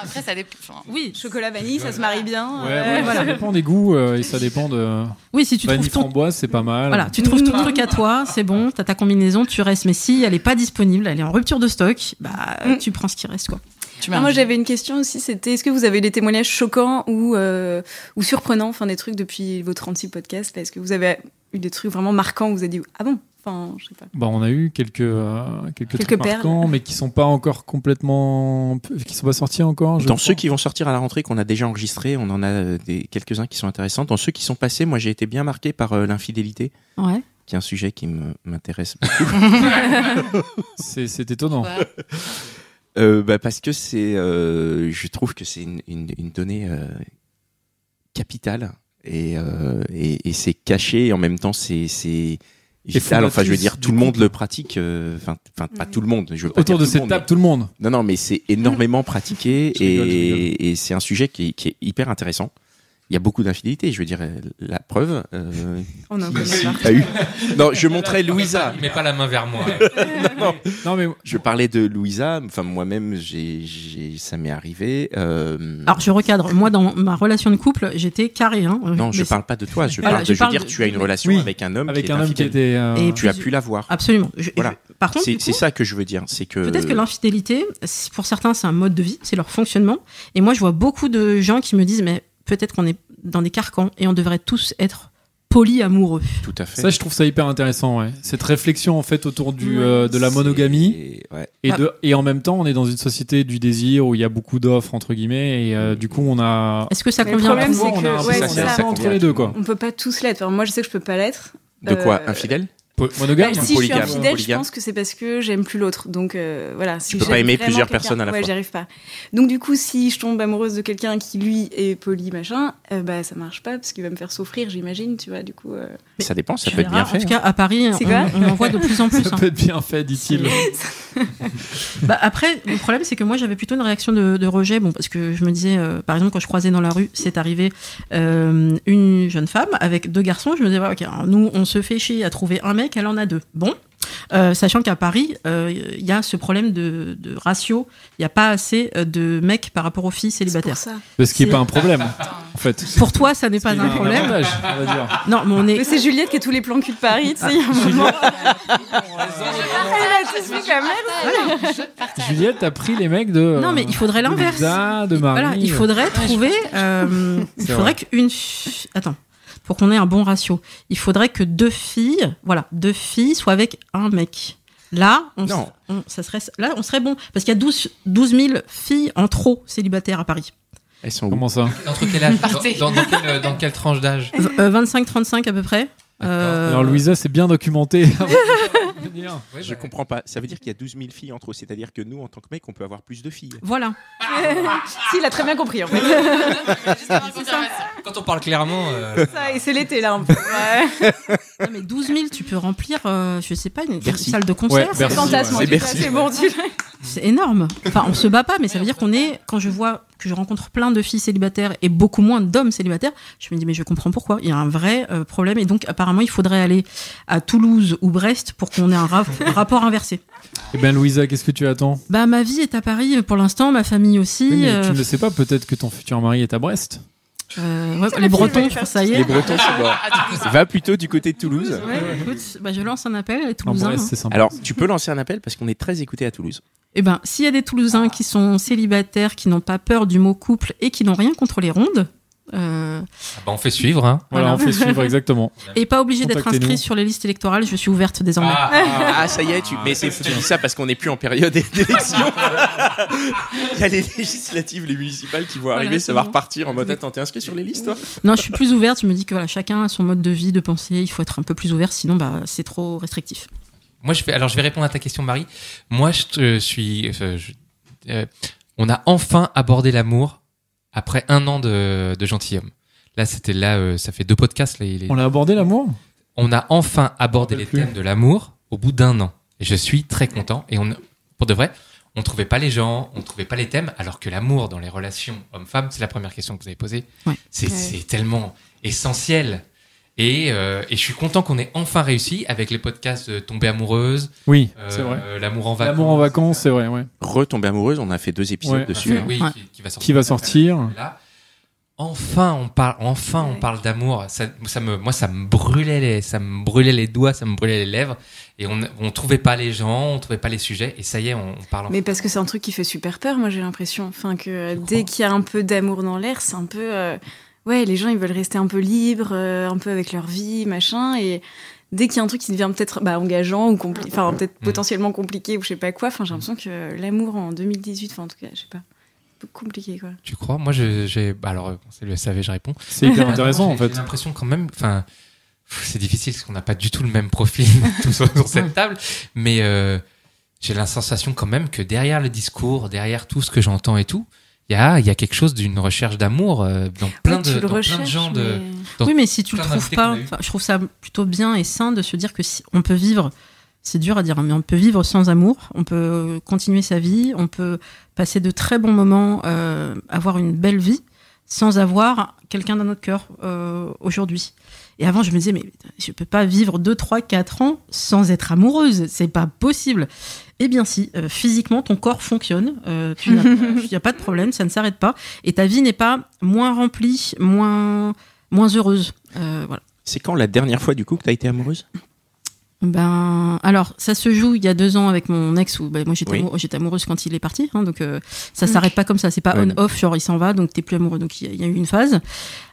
Après, ça dépend. Oui, chocolat vanille, ça se marie bien. Ça dépend des goûts et ça dépend de. Oui, si tu vanille trouves framboise, c'est pas mal. Voilà, tu trouves ton truc à toi, c'est bon, t'as ta combinaison, tu restes. Mais si elle est pas disponible, elle est en rupture de stock, tu prends ce qui reste, quoi. Moi, j'avais une question aussi, c'était est-ce que vous avez des témoignages choquants ou surprenants, enfin des trucs depuis vos 36 podcasts là, est-ce que vous avez eu des trucs vraiment marquants où vous avez dit ah bon, enfin je sais pas. On a eu quelques trucs marquants, mais qui sont pas encore complètement, qui sont pas sortis encore. Dans ceux qui vont sortir à la rentrée qu'on a déjà enregistrés, on en a quelques-uns qui sont intéressants. Dans ceux qui sont passés, moi j'ai été bien marqué par l'infidélité. Ouais. Qui est un sujet qui m'intéresse beaucoup. C'est étonnant. Parce que je trouve que c'est une donnée capitale et c'est caché et en même temps c'est vital. Enfin, je veux dire, tout le monde le pratique. Enfin, pas tout le monde. Je veux pas autour de cette table, tout le monde. Non, mais c'est énormément pratiqué et c'est un sujet qui est hyper intéressant. Il y a beaucoup d'infidélité, je veux dire, la preuve. On en connaît pas. Non, je montrais Louisa. Il met pas la main vers moi. Non, mais je parlais de Louisa. Enfin, moi-même, ça m'est arrivé. Alors, je recadre. Moi, dans ma relation de couple, j'étais carré. Hein, non, je parle pas de toi. Je veux dire, tu as une relation avec un homme qui était. Et tu as pu l'avoir. Absolument. Voilà. Par contre, c'est ça que je veux dire, c'est que peut-être que l'infidélité, pour certains, c'est un mode de vie, c'est leur fonctionnement. Et moi, je vois beaucoup de gens qui me disent, mais peut-être qu'on est dans des carcans et on devrait tous être polyamoureux. Tout à fait. Ça, je trouve ça hyper intéressant. Ouais. Cette réflexion en fait autour de la monogamie et en même temps, on est dans une société du désir où il y a beaucoup d'offres entre guillemets et du coup, on a. Est-ce que ça convient à tout le monde? On a ça entre les deux, quoi. On peut pas tous l'être. Enfin, moi, je sais que je peux pas l'être. De quoi, infidèle? Monogame, si je suis infidèle, je pense que c'est parce que j'aime plus l'autre. Donc voilà. Si tu peux pas aimer plusieurs personnes à la fois. Ouais, j'y arrive pas. Donc du coup, si je tombe amoureuse de quelqu'un qui lui est poly machin, ça marche pas parce qu'il va me faire souffrir, j'imagine, tu vois. Du coup. Ça dépend, ça peut être bien fait. En tout cas, à Paris, on en voit de plus en plus. Ça peut être bien fait, dit-il. Après, le problème, c'est que moi, j'avais plutôt une réaction de rejet, parce que je me disais, par exemple, quand je croisais dans la rue, c'est arrivé une jeune femme avec 2 garçons. Je me disais, ok, nous, on se fait chier à trouver un mec, elle en a 2. Bon, sachant qu'à Paris, il y a ce problème de ratio. Il n'y a pas assez de mecs par rapport aux filles célibataires. Ce qui n'est pas un problème, en fait. Pour toi, ça n'est pas un problème. Avantage, on va dire. Non, mais c'est Juliette qui a tous les plans cul de Paris, tu sais, il y a un moment. Juliette a pris les mecs de. Non, mais il faudrait l'inverse. De Marie. Voilà, il faudrait trouver. Il faudrait qu'une. Attends. Pour qu'on ait un bon ratio, il faudrait que 2 filles soient avec un mec. Là, on serait bon. Parce qu'il y a 12 000 filles en trop célibataires à Paris. Elles sont où? Comment ça? Entre quel âge? Dans quelle tranche d'âge? 25-35 à peu près. Alors Louisa, c'est bien documenté. Je comprends pas. Ça veut dire qu'il y a 12 000 filles entre eux. C'est-à-dire que nous, en tant que mec, on peut avoir plus de filles. Voilà. Si, il a très bien compris, en fait. C'est ça. Quand on parle clairement... Ça, et c'est l'été, là, un peu. Ouais. Non, mais 12 000, tu peux remplir, je sais pas, une salle de Ouais, concert. Bercy, fantasme. C'est Bercy. C'est bon, C'est énorme. Enfin, on se bat pas, mais ça veut dire quand je vois que je rencontre plein de filles célibataires et beaucoup moins d'hommes célibataires, je me dis, mais je comprends pourquoi. Il y a un vrai problème. Et donc, apparemment, il faudrait aller à Toulouse ou Brest pour qu'on ait un rapport inversé. Eh bien, Louisa, qu'est-ce que tu attends? Ma vie est à Paris pour l'instant, ma famille aussi. Oui, mais tu ne le sais pas, peut-être que ton futur mari est à Brest. Les Bretons, ça y est. Les Bretons, c'est bon. Va plutôt du côté de Toulouse. Ouais, écoute, je lance un appel à les Toulousains. Brest, c'est sympa. Alors, tu peux lancer un appel parce qu'on est très écoutés à Toulouse. Eh ben, s'il y a des Toulousains qui sont célibataires, qui n'ont pas peur du mot couple et qui n'ont rien contre les rondes, on fait suivre. Hein. Voilà, on fait suivre, exactement. Et pas obligé d'être inscrit sur les listes électorales, je suis ouverte désormais. Ça y est, tu dis ça parce qu'on n'est plus en période d'élection. Il y a les législatives, les municipales qui vont arriver, ça va repartir en mode attends, t'es inscrit sur les listes, toi? Non, je suis plus ouverte, je me dis que chacun a son mode de vie, de pensée, il faut être un peu plus ouvert, sinon c'est trop restrictif. Moi, je vais répondre à ta question, Marie. Moi, on a enfin abordé l'amour après 1 an de gentilhomme. Là, ça fait 2 podcasts. On a abordé l'amour? On a enfin abordé les thèmes de l'amour au bout d'1 an. Et je suis très content. Et pour de vrai, on trouvait pas les gens, on trouvait pas les thèmes, alors que l'amour dans les relations homme-femme, c'est la première question que vous avez posée. Ouais. C'est tellement essentiel. Et je suis content qu'on ait enfin réussi avec les podcasts Tomber amoureuse. Oui, c'est vrai. L'amour en vacances. L'amour en vacances, c'est vrai, ouais. retomber amoureuse. On a fait 2 épisodes dessus. Oui, Ouais. qui va sortir. Là, Enfin, on parle d'amour. Moi, ça me brûlait les doigts, ça me brûlait les lèvres. Et on trouvait pas les gens, on trouvait pas les sujets. Et ça y est, on parle. Mais parce que c'est un truc qui fait super peur, moi j'ai l'impression. Enfin, que dès qu'il y a un peu d'amour dans l'air, c'est un peu. Ouais, les gens ils veulent rester un peu libres, un peu avec leur vie, machin. Et dès qu'il y a un truc qui devient peut-être engageant ou peut-être potentiellement compliqué ou je sais pas quoi, j'ai l'impression que l'amour en 2018, en tout cas, je sais pas. Compliqué quoi. Tu crois? Moi, alors, c'est le SAV, je réponds. c'est hyper intéressant en fait. J'ai l'impression quand même, c'est difficile parce qu'on n'a pas du tout le même profil tous sur cette table, mais j'ai la sensation quand même que derrière le discours, derrière tout ce que j'entends et tout, il y a quelque chose d'une recherche d'amour dans plein de gens de. Oui, mais si tu le trouves pas, je trouve ça plutôt bien et sain de se dire que si on peut vivre. C'est dur à dire, mais on peut vivre sans amour, on peut continuer sa vie, on peut passer de très bons moments, avoir une belle vie, sans avoir quelqu'un dans notre cœur aujourd'hui. Et avant, je me disais, mais je peux pas vivre 2, 3, 4 ans sans être amoureuse, c'est pas possible. Eh bien si, physiquement, ton corps fonctionne, il n'y a pas de problème, ça ne s'arrête pas, et ta vie n'est pas moins remplie, moins heureuse. Voilà. C'est quand la dernière fois du coup que tu as été amoureuse? Alors, ça se joue il y a 2 ans avec mon ex où moi j'étais amoureuse quand il est parti, donc ça s'arrête pas comme ça, c'est pas on-off, genre il s'en va donc t'es plus amoureux, donc il y a eu une phase.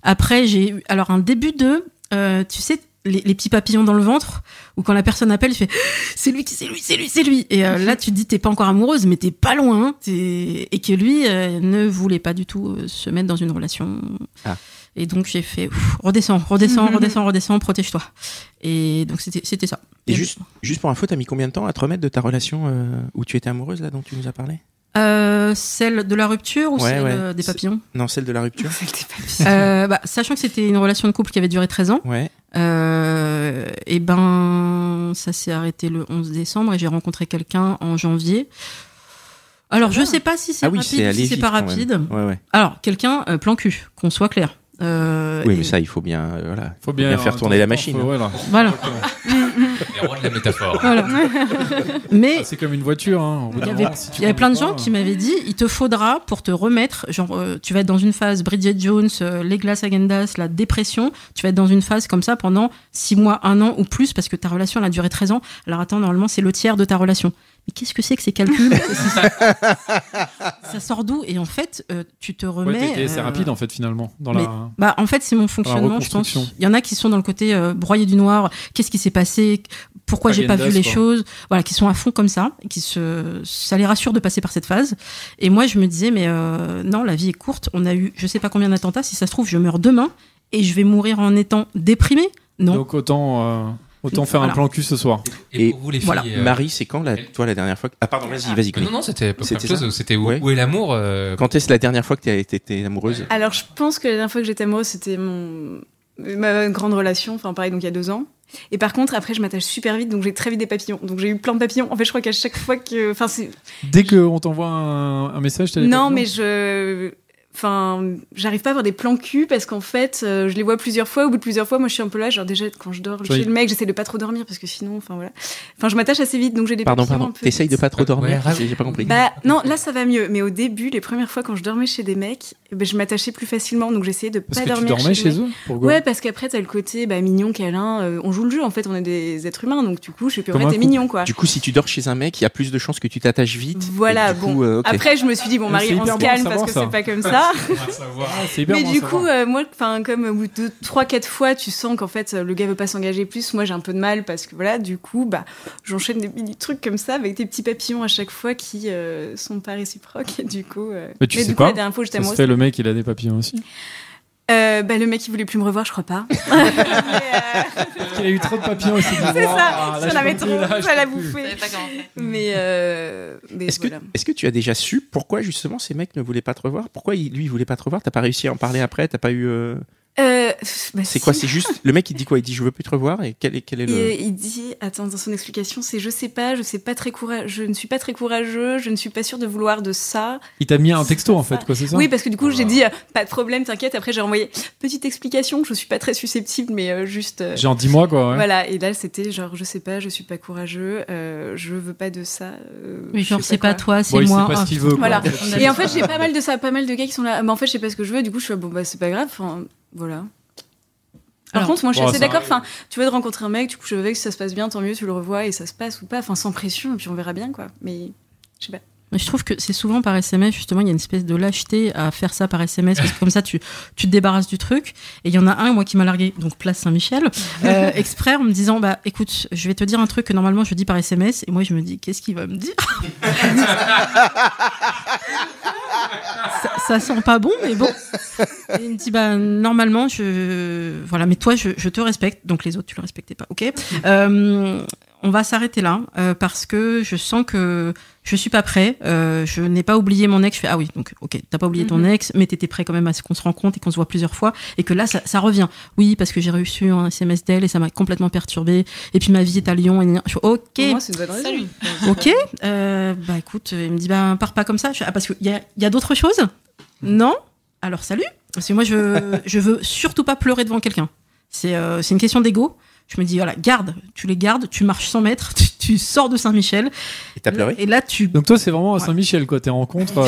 Après j'ai eu un début de, tu sais, les petits papillons dans le ventre où quand la personne appelle, il fait c'est lui, et là tu te dis t'es pas encore amoureuse mais t'es pas loin, et que lui ne voulait pas du tout se mettre dans une relation. Et donc j'ai fait redescends, protège-toi. Et donc c'était ça. Et juste pour info, t'as mis combien de temps à te remettre de ta relation où tu étais amoureuse là dont tu nous as parlé? Celle de la rupture ou celle des papillons? Non, celle de la rupture. Celle des papillons. Sachant que c'était une relation de couple qui avait duré 13 ans. Ouais. Ça s'est arrêté le 11 décembre et j'ai rencontré quelqu'un en janvier. Alors je sais pas si c'est rapide ou si c'est pas rapide. Ouais. Alors quelqu'un plan cul, qu'on soit clair. Mais ça, il faut bien, faut bien faire tourner la machine. Voilà. Les rois de la métaphore. Voilà. Mais c'est comme une voiture. Il y avait plein de gens qui m'avaient dit, il te faudra pour te remettre, tu vas être dans une phase Bridget Jones, les glaces Häagen-Dazs, la dépression, tu vas être dans une phase comme ça pendant 6 mois, 1 an ou plus, parce que ta relation elle a duré 13 ans. Alors attends, normalement c'est le tiers de ta relation. Mais qu'est-ce que c'est que ces calculs? Ça sort d'où? Et en fait, tu te remets. C'est rapide en fait finalement. En fait, c'est mon fonctionnement, je pense. Il y en a qui sont dans le côté broyé du noir. Qu'est-ce qui s'est passé? Pourquoi j'ai pas vu les choses? Voilà, qui sont à fond comme ça, ça les rassure de passer par cette phase. Et moi, je me disais, mais non, la vie est courte. On a eu, je sais pas combien d'attentats. Si ça se trouve, je meurs demain et je vais mourir en étant déprimée. Non. Donc autant faire un plan cul ce soir. Et pour vous les filles, Marie, c'est quand toi la dernière fois que... Ah pardon, vas-y. Non, c'était pas quelque chose. C'était où est l'amour Quand est-ce la dernière fois que tu as été amoureuse? Alors je pense que la dernière fois que j'étais amoureuse, c'était ma grande relation, pareil, donc il y a 2 ans. Et par contre, après, je m'attache super vite, donc j'ai très vite des papillons. Donc j'ai eu plein de papillons. En fait, je crois qu'à chaque fois que... Dès qu'on t'envoie un message, t'as des papillons? Non, mais j'arrive pas à avoir des plans cul parce qu'en fait, je les vois plusieurs fois. Au bout de plusieurs fois, moi, je suis un peu là, déjà, quand je dors chez le mec, j'essaie de pas trop dormir parce que sinon, voilà. Je m'attachais assez vite, donc j'ai des papillons. Pardon, t'essayes de pas trop dormir? J'ai pas compris. Non, là, ça va mieux. Mais au début, les premières fois, quand je dormais chez des mecs, je m'attachais plus facilement, donc j'essayais de pas dormir. Parce que tu dormais chez eux? Pourquoi? Ouais, parce qu'après, t'as le côté mignon, câlin. On joue le jeu, en fait, on est des êtres humains, donc du coup, je sais plus, t'es mignon, quoi. Du coup, si tu dors chez un mec, il y a plus de chances que tu t'attaches vite. Voilà, bon. Après, je me suis dit, Marie, on se calme parce que c'est pas comme ça. Mais du coup, moi, comme au bout de 3-4 fois, tu sens qu'en fait, le gars veut pas s'engager plus. Moi, j'ai un peu de mal parce que voilà, du coup, j'enchaîne des mini trucs comme ça avec des petits papillons à chaque fois qui sont pas réciproques. Et du coup, mais tu sais pas, la dernière fois, j'étais amoureuse. Ça se fait, le mec, il a des papillons aussi. Le mec, il voulait plus me revoir, je crois pas. Il a eu trop de papillons aussi. C'est ça, ça l'avait trop, ça l'a bouffé. Mais est-ce que tu as déjà su pourquoi justement ces mecs ne voulaient pas te revoir? Pourquoi lui, il voulait pas te revoir? T'as pas réussi à en parler après? T'as pas eu c'est quoi? C'est juste le mec il dit quoi? Il dit je veux plus te revoir et quel est le... Il dit, attends, dans son explication, c'est je sais pas très courageux, je ne suis pas très courageux, je ne suis pas sûre de vouloir de ça. Il t'a mis un texto en fait, quoi, c'est ça? Oui, parce que du coup j'ai dit pas de problème, t'inquiète. Après j'ai envoyé petite explication, je suis pas très susceptible, mais juste. Genre dis-moi quoi. Ouais. Voilà, et là c'était genre je sais pas, je suis pas courageux, je veux pas de ça. Mais genre c'est pas toi, c'est bon, moi. Il sait pas ce qu'il veut. Quoi. Voilà. Et en fait j'ai pas mal de gars qui sont là. Mais en fait je sais pas ce que je veux. Du coup je suis bon bah c'est pas grave. Enfin voilà. Par contre, moi, je suis assez d'accord. Enfin, tu veux de rencontrer un mec, tu couches avec, si ça se passe bien, tant mieux, tu le revois et ça se passe ou pas. Enfin, sans pression, et puis on verra bien, quoi. Mais je sais pas. Mais je trouve que c'est souvent par SMS, justement, il y a une espèce de lâcheté à faire ça par SMS, parce que comme ça, tu te débarrasses du truc. Et il y en a un, moi, qui m'a largué, donc place Saint-Michel, exprès, en me disant, bah, écoute, je vais te dire un truc que normalement je dis par SMS. Et moi, je me dis, qu'est-ce qu'il va me dire? ça sent pas bon, mais bon. Et il me dit, bah, normalement, voilà, mais toi, je te respecte. Donc les autres, tu le respectais pas, ok? On va s'arrêter là, parce que je sens que je suis pas prêt. Je n'ai pas oublié mon ex. Je fais, ah oui, donc, ok, t'as pas oublié ton ex, mais t'étais prêt quand même à ce qu'on se rencontre et qu'on se voit plusieurs fois. Et que là, ça revient. Oui, parce que j'ai reçu un SMS d'elle et ça m'a complètement perturbée. Et puis ma vie est à Lyon. Et je fais, ok. Pour moi, c'est une bonne raison. Salut. Ok. Bah écoute, il me dit, bah pars pas comme ça. Je fais, ah, parce qu'il y a d'autres choses? Non? Alors salut. Parce que moi, je veux surtout pas pleurer devant quelqu'un. C'est une question d'ego. Je me dis, voilà, tu les gardes, tu marches 100 mètres, tu sors de Saint-Michel. Et t'as pleuré? Et là, Donc toi, c'est vraiment à Saint-Michel, quoi, tes rencontres.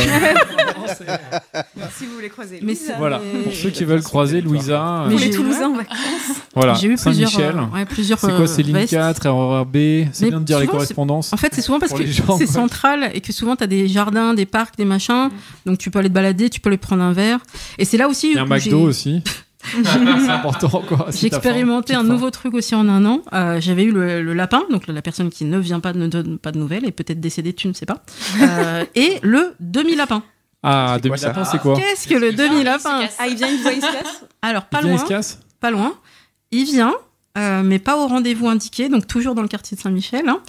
Si vous voulez croiser. Mais Louisa. Voilà, pour ceux qui veulent croiser Louisa. Pour les Toulousains en vacances. Voilà, j'ai eu Saint-Michel. plusieurs. C'est quoi, c'est ligne 4, RER B? C'est Mais bien de dire les souvent, correspondances. En fait, c'est souvent parce Pour que les gens, c'est ouais. central et que souvent, t'as des jardins, des parcs, des machins. Donc, tu peux aller te balader, tu peux aller prendre un verre. Et c'est là aussi. Il y a un McDo aussi. C'est important, quoi. J'ai expérimenté un nouveau truc aussi en un an. J'avais eu le lapin, donc la personne qui ne vient pas, ne donne pas de nouvelles, et peut-être décédée, tu ne sais pas. Et le demi-lapin. Ah, demi-lapin, c'est quoi? Qu'est-ce que le demi-lapin? Ah, il vient une fois, il se casse. Alors, pas Il vient, il loin. se casse? Pas loin. Il vient. Mais pas au rendez-vous indiqué, donc toujours dans le quartier de Saint-Michel. Hein.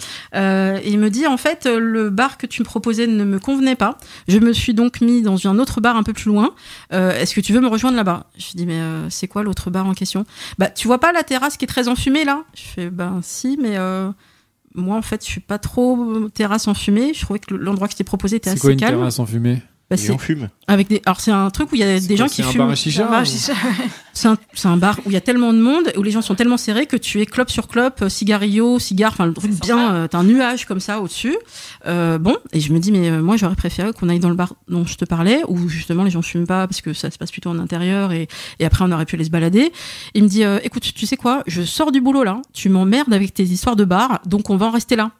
Il me dit, en fait, le bar que tu me proposais ne me convenait pas. Je me suis donc mis dans un autre bar un peu plus loin. Est-ce que tu veux me rejoindre là-bas? Je lui dis, mais c'est quoi l'autre bar en question? Bah, tu vois pas la terrasse qui est très enfumée, là? Je fais, ben si, mais moi, en fait, je suis pas trop terrasse enfumée. Je trouvais que l'endroit que je t'ai proposé était assez calme. C'est quoi une terrasse enfumée? Bah, Et on fume. Alors c'est un truc où il y a des gens qui fument. C'est un bar à chicha? C'est un bar où il y a tellement de monde, où les gens sont tellement serrés que tu es clope sur clope, cigarillo, cigare, enfin le truc bien, t'as un nuage comme ça au-dessus. Bon, et je me dis mais moi j'aurais préféré qu'on aille dans le bar dont je te parlais, où justement les gens fument pas parce que ça se passe plutôt en intérieur et après on aurait pu aller se balader. Il me dit écoute, tu sais quoi, je sors du boulot là, tu m'emmerdes avec tes histoires de bar, donc on va en rester là.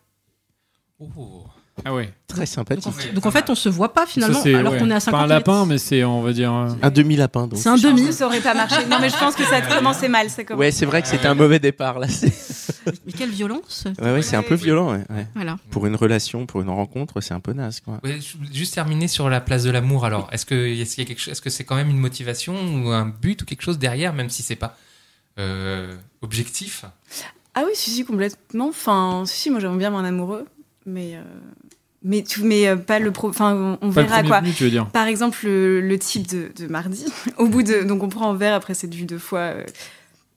Oh. Ah ouais. Très sympathique. Donc en fait on se voit pas finalement Ça, alors qu'on est à 50 pas un mètres. lapin, mais c'est, on va dire. Un demi-lapin, donc. C'est un demi. Ça aurait pas marché. Non, mais je pense que ça a commencé mal. Ouais, c'est vrai que c'était un mauvais départ, là. Mais quelle violence. Ouais, c'est un peu violent, ouais. Voilà. Pour une relation, pour une rencontre, c'est un peu naze, quoi. Ouais, juste terminer sur la place de l'amour. Alors, est-ce que c'est quand même une motivation ou un but ou quelque chose derrière, même si c'est pas objectif? Ah oui, si, complètement. Enfin, si, moi j'aimerais bien mon amoureux, mais pas le enfin, on Pas verra le quoi. premier venu, tu veux dire. Par exemple, le type de mardi. Au bout de, donc on prend un verre après s'être vu 2 fois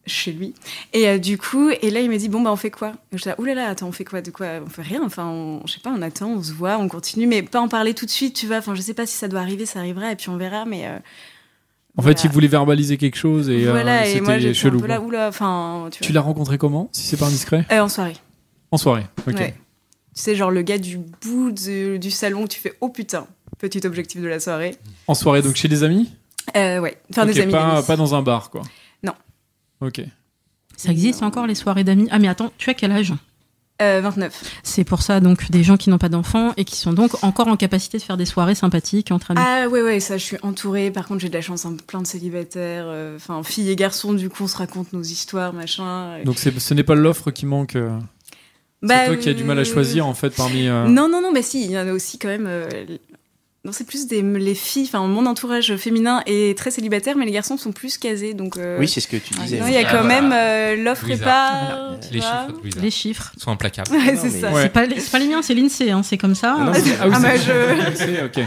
chez lui. Et du coup, et là il me dit bon bah on fait quoi? Et je dis oulala, attends, on fait quoi? De quoi? On fait rien. Enfin, je sais pas, on attend, on se voit, on continue, mais pas en parler tout de suite, tu vois. Enfin, je sais pas si ça doit arriver, ça arrivera, et puis on verra, mais. En Voilà. fait, il voulait verbaliser quelque chose et voilà, et moi c'était j'étais chelou. un peu là, oula, enfin. Tu l'as rencontré comment, si c'est pas indiscret? En soirée. En soirée, ok. Ouais. Tu sais, genre le gars du bout du salon, tu fais oh putain, petit objectif de la soirée. En soirée, donc chez des amis? Ouais, enfin Ok, des amis. pas dans un bar, quoi. Non. Ok. Ça existe encore les soirées d'amis. Ah mais attends, tu as quel âge? 29. C'est pour ça donc des gens qui n'ont pas d'enfants et qui sont donc encore en capacité de faire des soirées sympathiques entre amis. Ah ouais, ça je suis entourée. Par contre, j'ai de la chance, plein de célibataires. Enfin, filles et garçons, du coup, on se raconte nos histoires, machin. Donc ce n'est pas l'offre qui manque. C'est toi qui as du mal à choisir en fait parmi. Non, mais si, il y en a aussi quand même. Non, c'est plus les filles. Enfin, mon entourage féminin est très célibataire, mais les garçons sont plus casés. Donc. Oui, c'est ce que tu disais. Non, il y a quand même l'offre Louisa. est pas. Les chiffres de Louisa Les chiffres. sont implacables. Ouais, Non, c'est mais- ça. Ouais. C'est pas les miens, c'est l'INSEE, hein, c'est comme ça. Ah non, Ah oui, Ah, bah, c'est ok.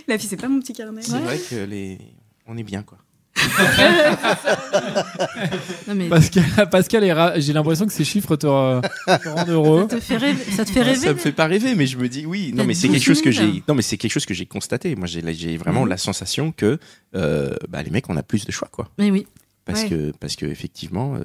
La fille, c'est pas mon petit carnet. C'est vrai que on est bien, quoi. Non, mais Pascal j'ai l'impression que ces chiffres te rendent heureux. ça te fait rêver. Ça me fait pas rêver, mais je me dis oui. Non, mais c'est quelque chose que j'ai. Non, mais c'est quelque chose que j'ai constaté. Moi, j'ai vraiment la sensation que les mecs, on a plus de choix, quoi. Mais oui. Parce que effectivement,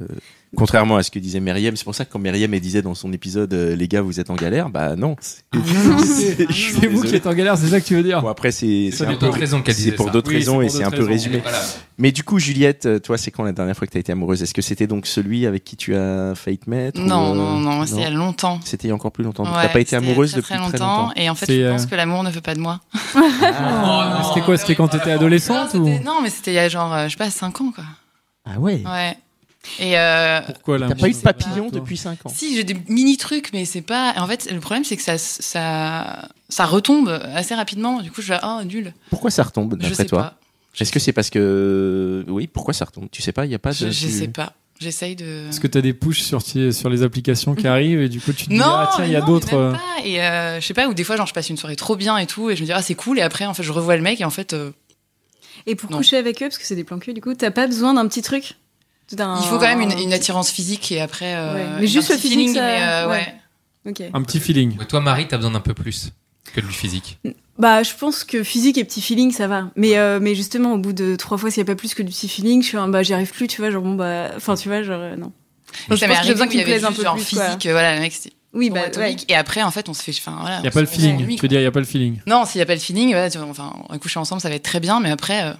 contrairement à ce que disait Myriam, c'est pour ça que quand Myriam elle disait dans son épisode les gars vous êtes en galère, bah non. C'est vous qui êtes en galère, c'est ça que tu veux dire. Bon après c'est pour d'autres raisons qu'elle disait ça. C'est pour d'autres raisons et c'est un peu résumé. Voilà. Mais du coup Juliette, toi c'est quand la dernière fois que tu as été amoureuse? Est-ce que c'était donc celui avec qui tu as failli te mettre? Non, c'est il y a longtemps. C'était il y a encore plus longtemps. Ouais, t'as pas été amoureuse très, depuis très très longtemps. Et en fait, je pense que l'amour ne veut pas de moi. C'était quoi? C'était quand t'étais adolescente ou? Non, mais c'était il y a genre, je sais pas, 5 ans, quoi. Ah ouais. Ouais. Et pourquoi là? T'as pas eu de papillon depuis 5 ans? Si, j'ai des mini trucs, mais c'est pas. En fait, le problème c'est que ça retombe assez rapidement. Du coup, je vais nul. Pourquoi ça retombe Je d'après sais toi? pas. Est-ce que c'est parce que pourquoi ça retombe? Tu sais pas, il y a pas de. Je sais pas. J'essaye de. Parce que t'as des pushs sur les applications qui arrivent et du coup tu te dis tiens il y a non, d'autres. Même pas. Et je sais pas, ou des fois genre je passe une soirée trop bien et tout et je me dis c'est cool et après en fait je revois le mec et en fait. Et pour coucher avec eux, parce que c'est des plans cul, du coup, t'as pas besoin d'un petit truc? Il faut quand même une attirance physique et après. Mais juste le feeling, ça... ouais. Ok. Un petit feeling. Ouais, toi, Marie, t'as besoin d'un peu plus que du physique. Bah, je pense que physique et petit feeling, ça va. Mais justement, au bout de 3 fois, s'il y a pas plus que du petit feeling, je suis j'y arrive plus, tu vois, genre enfin, tu vois, genre non. Ça m'est arrivé qu'il me plaise un peu genre plus, physique, voilà, le mec c'était. Oui, et après en fait on se fait il y a pas le feeling. Tu veux dire il y a pas le feeling? Non, s'il y a pas le feeling, enfin on va coucher ensemble, ça va être très bien, mais après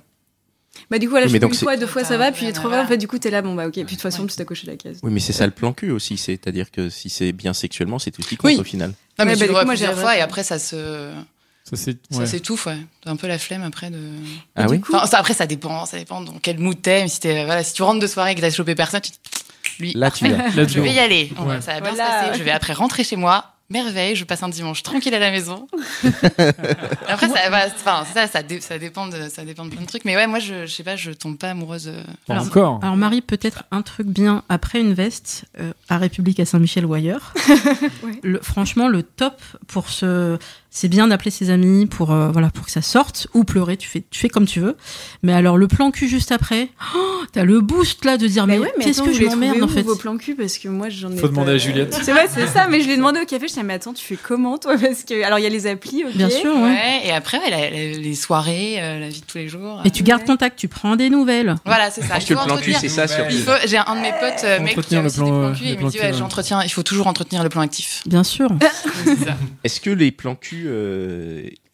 bah du coup là je fais une fois, 2 fois ça va, puis ouais, 3 fois en fait du coup t'es là bon bah ok, puis de toute façon tu t'as coché la case. Oui mais c'est ça le plan cul aussi, c'est-à-dire que si c'est bien sexuellement c'est tout ce qui compte au final. Non mais tu le vois plusieurs fois et après ça s'étouffe, ouais. T'as un peu la flemme après de. Ah oui. Après ça dépend dans quel mood t'es, mais si tu rentres de soirée et que t'as chopé personne, là tu vas. Je vais y aller. Ouais. Ça va bien se passer. Je vais après rentrer chez moi. Merveille, je passe un dimanche tranquille à la maison. Après, ça dépend de plein de trucs. Mais ouais, moi, je sais pas, je tombe pas amoureuse. Encore. Alors, Marie, peut-être un truc bien après une veste, à République à Saint-Michel ou ailleurs. Ouais. Franchement, le top c'est bien d'appeler ses amis pour que ça sorte ou pleurer. Tu fais comme tu veux. Mais alors, le plan cul juste après, t'as le boost là de dire mais qu'est-ce que je m'emmerde en fait. Vos plans cul parce que moi j'en ai. Faut demander à Juliette. C'est vrai, c'est ça. Mais je l'ai demandé au café. Je disais mais attends, tu fais comment toi? Parce que alors il y a les applis, ok. Bien sûr, ouais. Et après les soirées, la vie de tous les jours. Et tu gardes contact, tu prends des nouvelles. Voilà, c'est ça. Parce que le plan cul, c'est ça. J'ai un de mes potes, mec, qui a aussi des plans cul, et il me dit j'entretiens. Il faut toujours entretenir le plan actif. Bien sûr. Est-ce que les plans cul,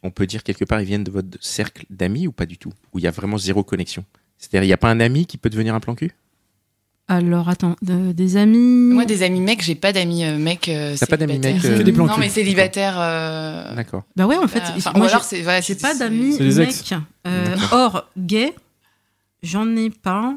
on peut dire quelque part, ils viennent de votre cercle d'amis ou pas du tout? Où il y a vraiment zéro connexion? C'est-à-dire, il n'y a pas un ami qui peut devenir un plan cul? Alors, attends, des amis... Moi, des amis mecs, j'ai pas d'amis mecs. T'as pas d'amis mecs des plans Non, mais célibataires. D'accord. Bah ouais, en fait. Moi, j'ai pas d'amis mecs. Or, gay, j'en ai pas.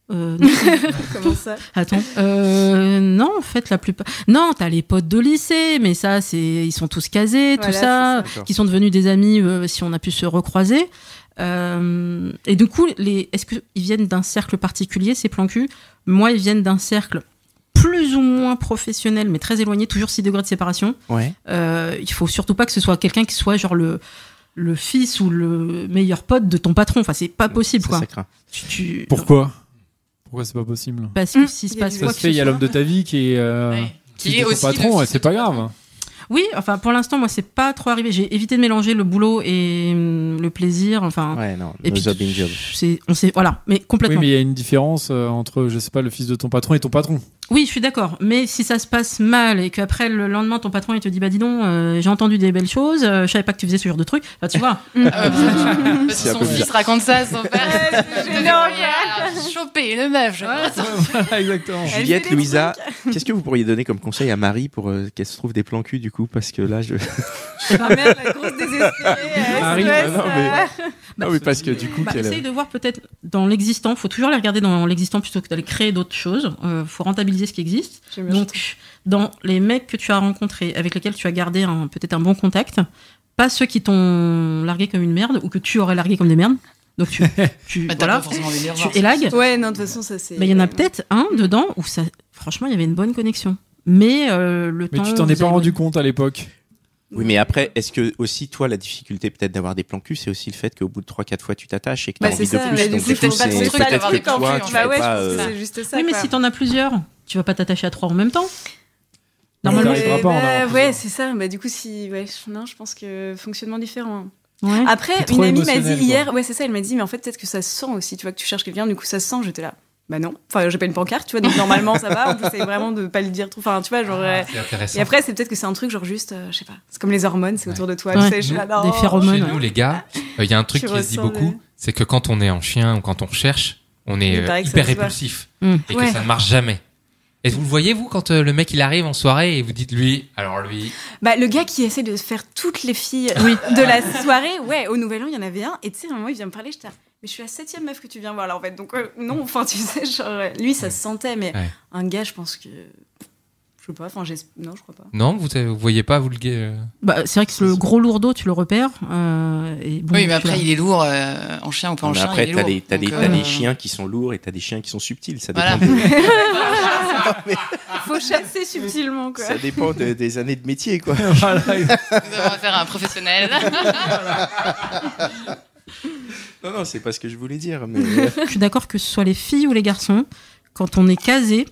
Comment ça? Attends. Non, en fait, la plupart. Non, t'as les potes de lycée, mais ça, ils sont tous casés, tout ça, qui sont devenus des amis si on a pu se recroiser. Et du coup, est-ce qu'ils viennent d'un cercle particulier, ces plans cul? Moi, ils viennent d'un cercle plus ou moins professionnel, mais très éloigné, toujours 6 degrés de séparation. Ouais. Il faut surtout pas que ce soit quelqu'un qui soit genre le fils ou le meilleur pote de ton patron. Enfin, c'est pas possible, ça, quoi. Ça craint. Pourquoi c'est pas possible? Parce que si se passe ça se fait, il y a l'homme de ta vie qui est ton patron, et c'est pas grave. Oui, enfin pour l'instant moi c'est pas trop arrivé. J'ai évité de mélanger le boulot et le plaisir. Enfin. Ouais non. Et puis job. Voilà, mais complètement. Oui, mais il y a une différence entre je sais pas le fils de ton patron et ton patron. Oui, je suis d'accord. Mais si ça se passe mal et qu'après le lendemain ton patron il te dit bah dis donc j'ai entendu des belles choses, je savais pas que tu faisais ce genre de truc. Enfin, tu vois. Parce que son fils raconte ça à son père. J'ai chopé une meuf. Voilà, exactement. Juliette, Louisa, qu'est-ce que vous pourriez donner comme conseil à Marie pour qu'elle se trouve des plans cul du coup? Parce que là, Ma mère, la grosse désespérée. Marie, non, mais parce que du coup... essaye de voir peut-être dans l'existant. Il faut toujours les regarder dans l'existant plutôt que d'aller créer d'autres choses. Faut rentabiliser ce qui existe. Donc, dans les mecs que tu as rencontrés, avec lesquels tu as gardé peut-être un bon contact, pas ceux qui t'ont largué comme une merde ou que tu aurais largué comme des merdes. Donc tu élagues. Ouais, non, de toute façon, ça c'est... Mais il y en a peut-être un dedans où franchement, il y avait une bonne connexion. Mais le temps... Mais tu t'en es pas rendu compte à l'époque? Oui, mais après, est-ce que aussi, toi, la difficulté peut-être d'avoir des plans cul, c'est aussi le fait qu'au bout de 3-4 fois, tu t'attaches et que t'as envie de plus. Donc, c'est peut-être pas ton truc d'avoir des plans cul. C'est juste ça. Oui, mais si t'en as plusieurs, tu vas pas t'attacher à 3 en même temps. Normalement, c'est ça. Bah, du coup, je pense que fonctionnement différent. Ouais. Après, une amie m'a dit hier, c'est ça, elle m'a dit, mais en fait, peut-être que ça se sent aussi, tu vois, que tu cherches quelqu'un, du coup, ça se sent, j'étais là. Bah non, enfin j'ai pas une pancarte, tu vois, donc normalement ça va, on essaie vraiment de pas le dire trop, enfin tu vois, genre... c'est intéressant. Et après c'est peut-être que c'est un truc genre juste, je sais pas, c'est comme les hormones, c'est autour de toi, Ouais. tu sais, je suis là, non. Des phéromones. Chez nous, les gars, il y a un truc qui se dit beaucoup, c'est que quand on est en chien ou quand on cherche, on est hyper répulsif et que ça ne marche jamais. Et vous le voyez, vous, quand le mec il arrive en soirée et vous dites lui. Bah, le gars qui essaie de faire toutes les filles de la soirée, au Nouvel An, il y en avait un, et tu sais, à un moment, il vient me parler, j'étais là, mais je suis la 7e meuf que tu viens voir là, en fait, donc non, enfin, tu sais, genre, lui, ça se sentait, mais un gars, je pense que. Je sais pas, enfin, non, je crois pas. Non, vous voyez pas, vous le gars Bah, c'est vrai que le gros lourdeau, tu le repères. Oui, mais après, il est lourd en chien ou pas en chien. Après, il est t'as lourd. des chiens qui sont lourds et t'as des chiens qui sont subtils. Ça dépend. Faut chasser subtilement, quoi. Ça dépend des années de métier, quoi. Nous devons faire un professionnel. Non, c'est pas ce que je voulais dire. Mais... Je suis d'accord que ce soit les filles ou les garçons, quand on est casé,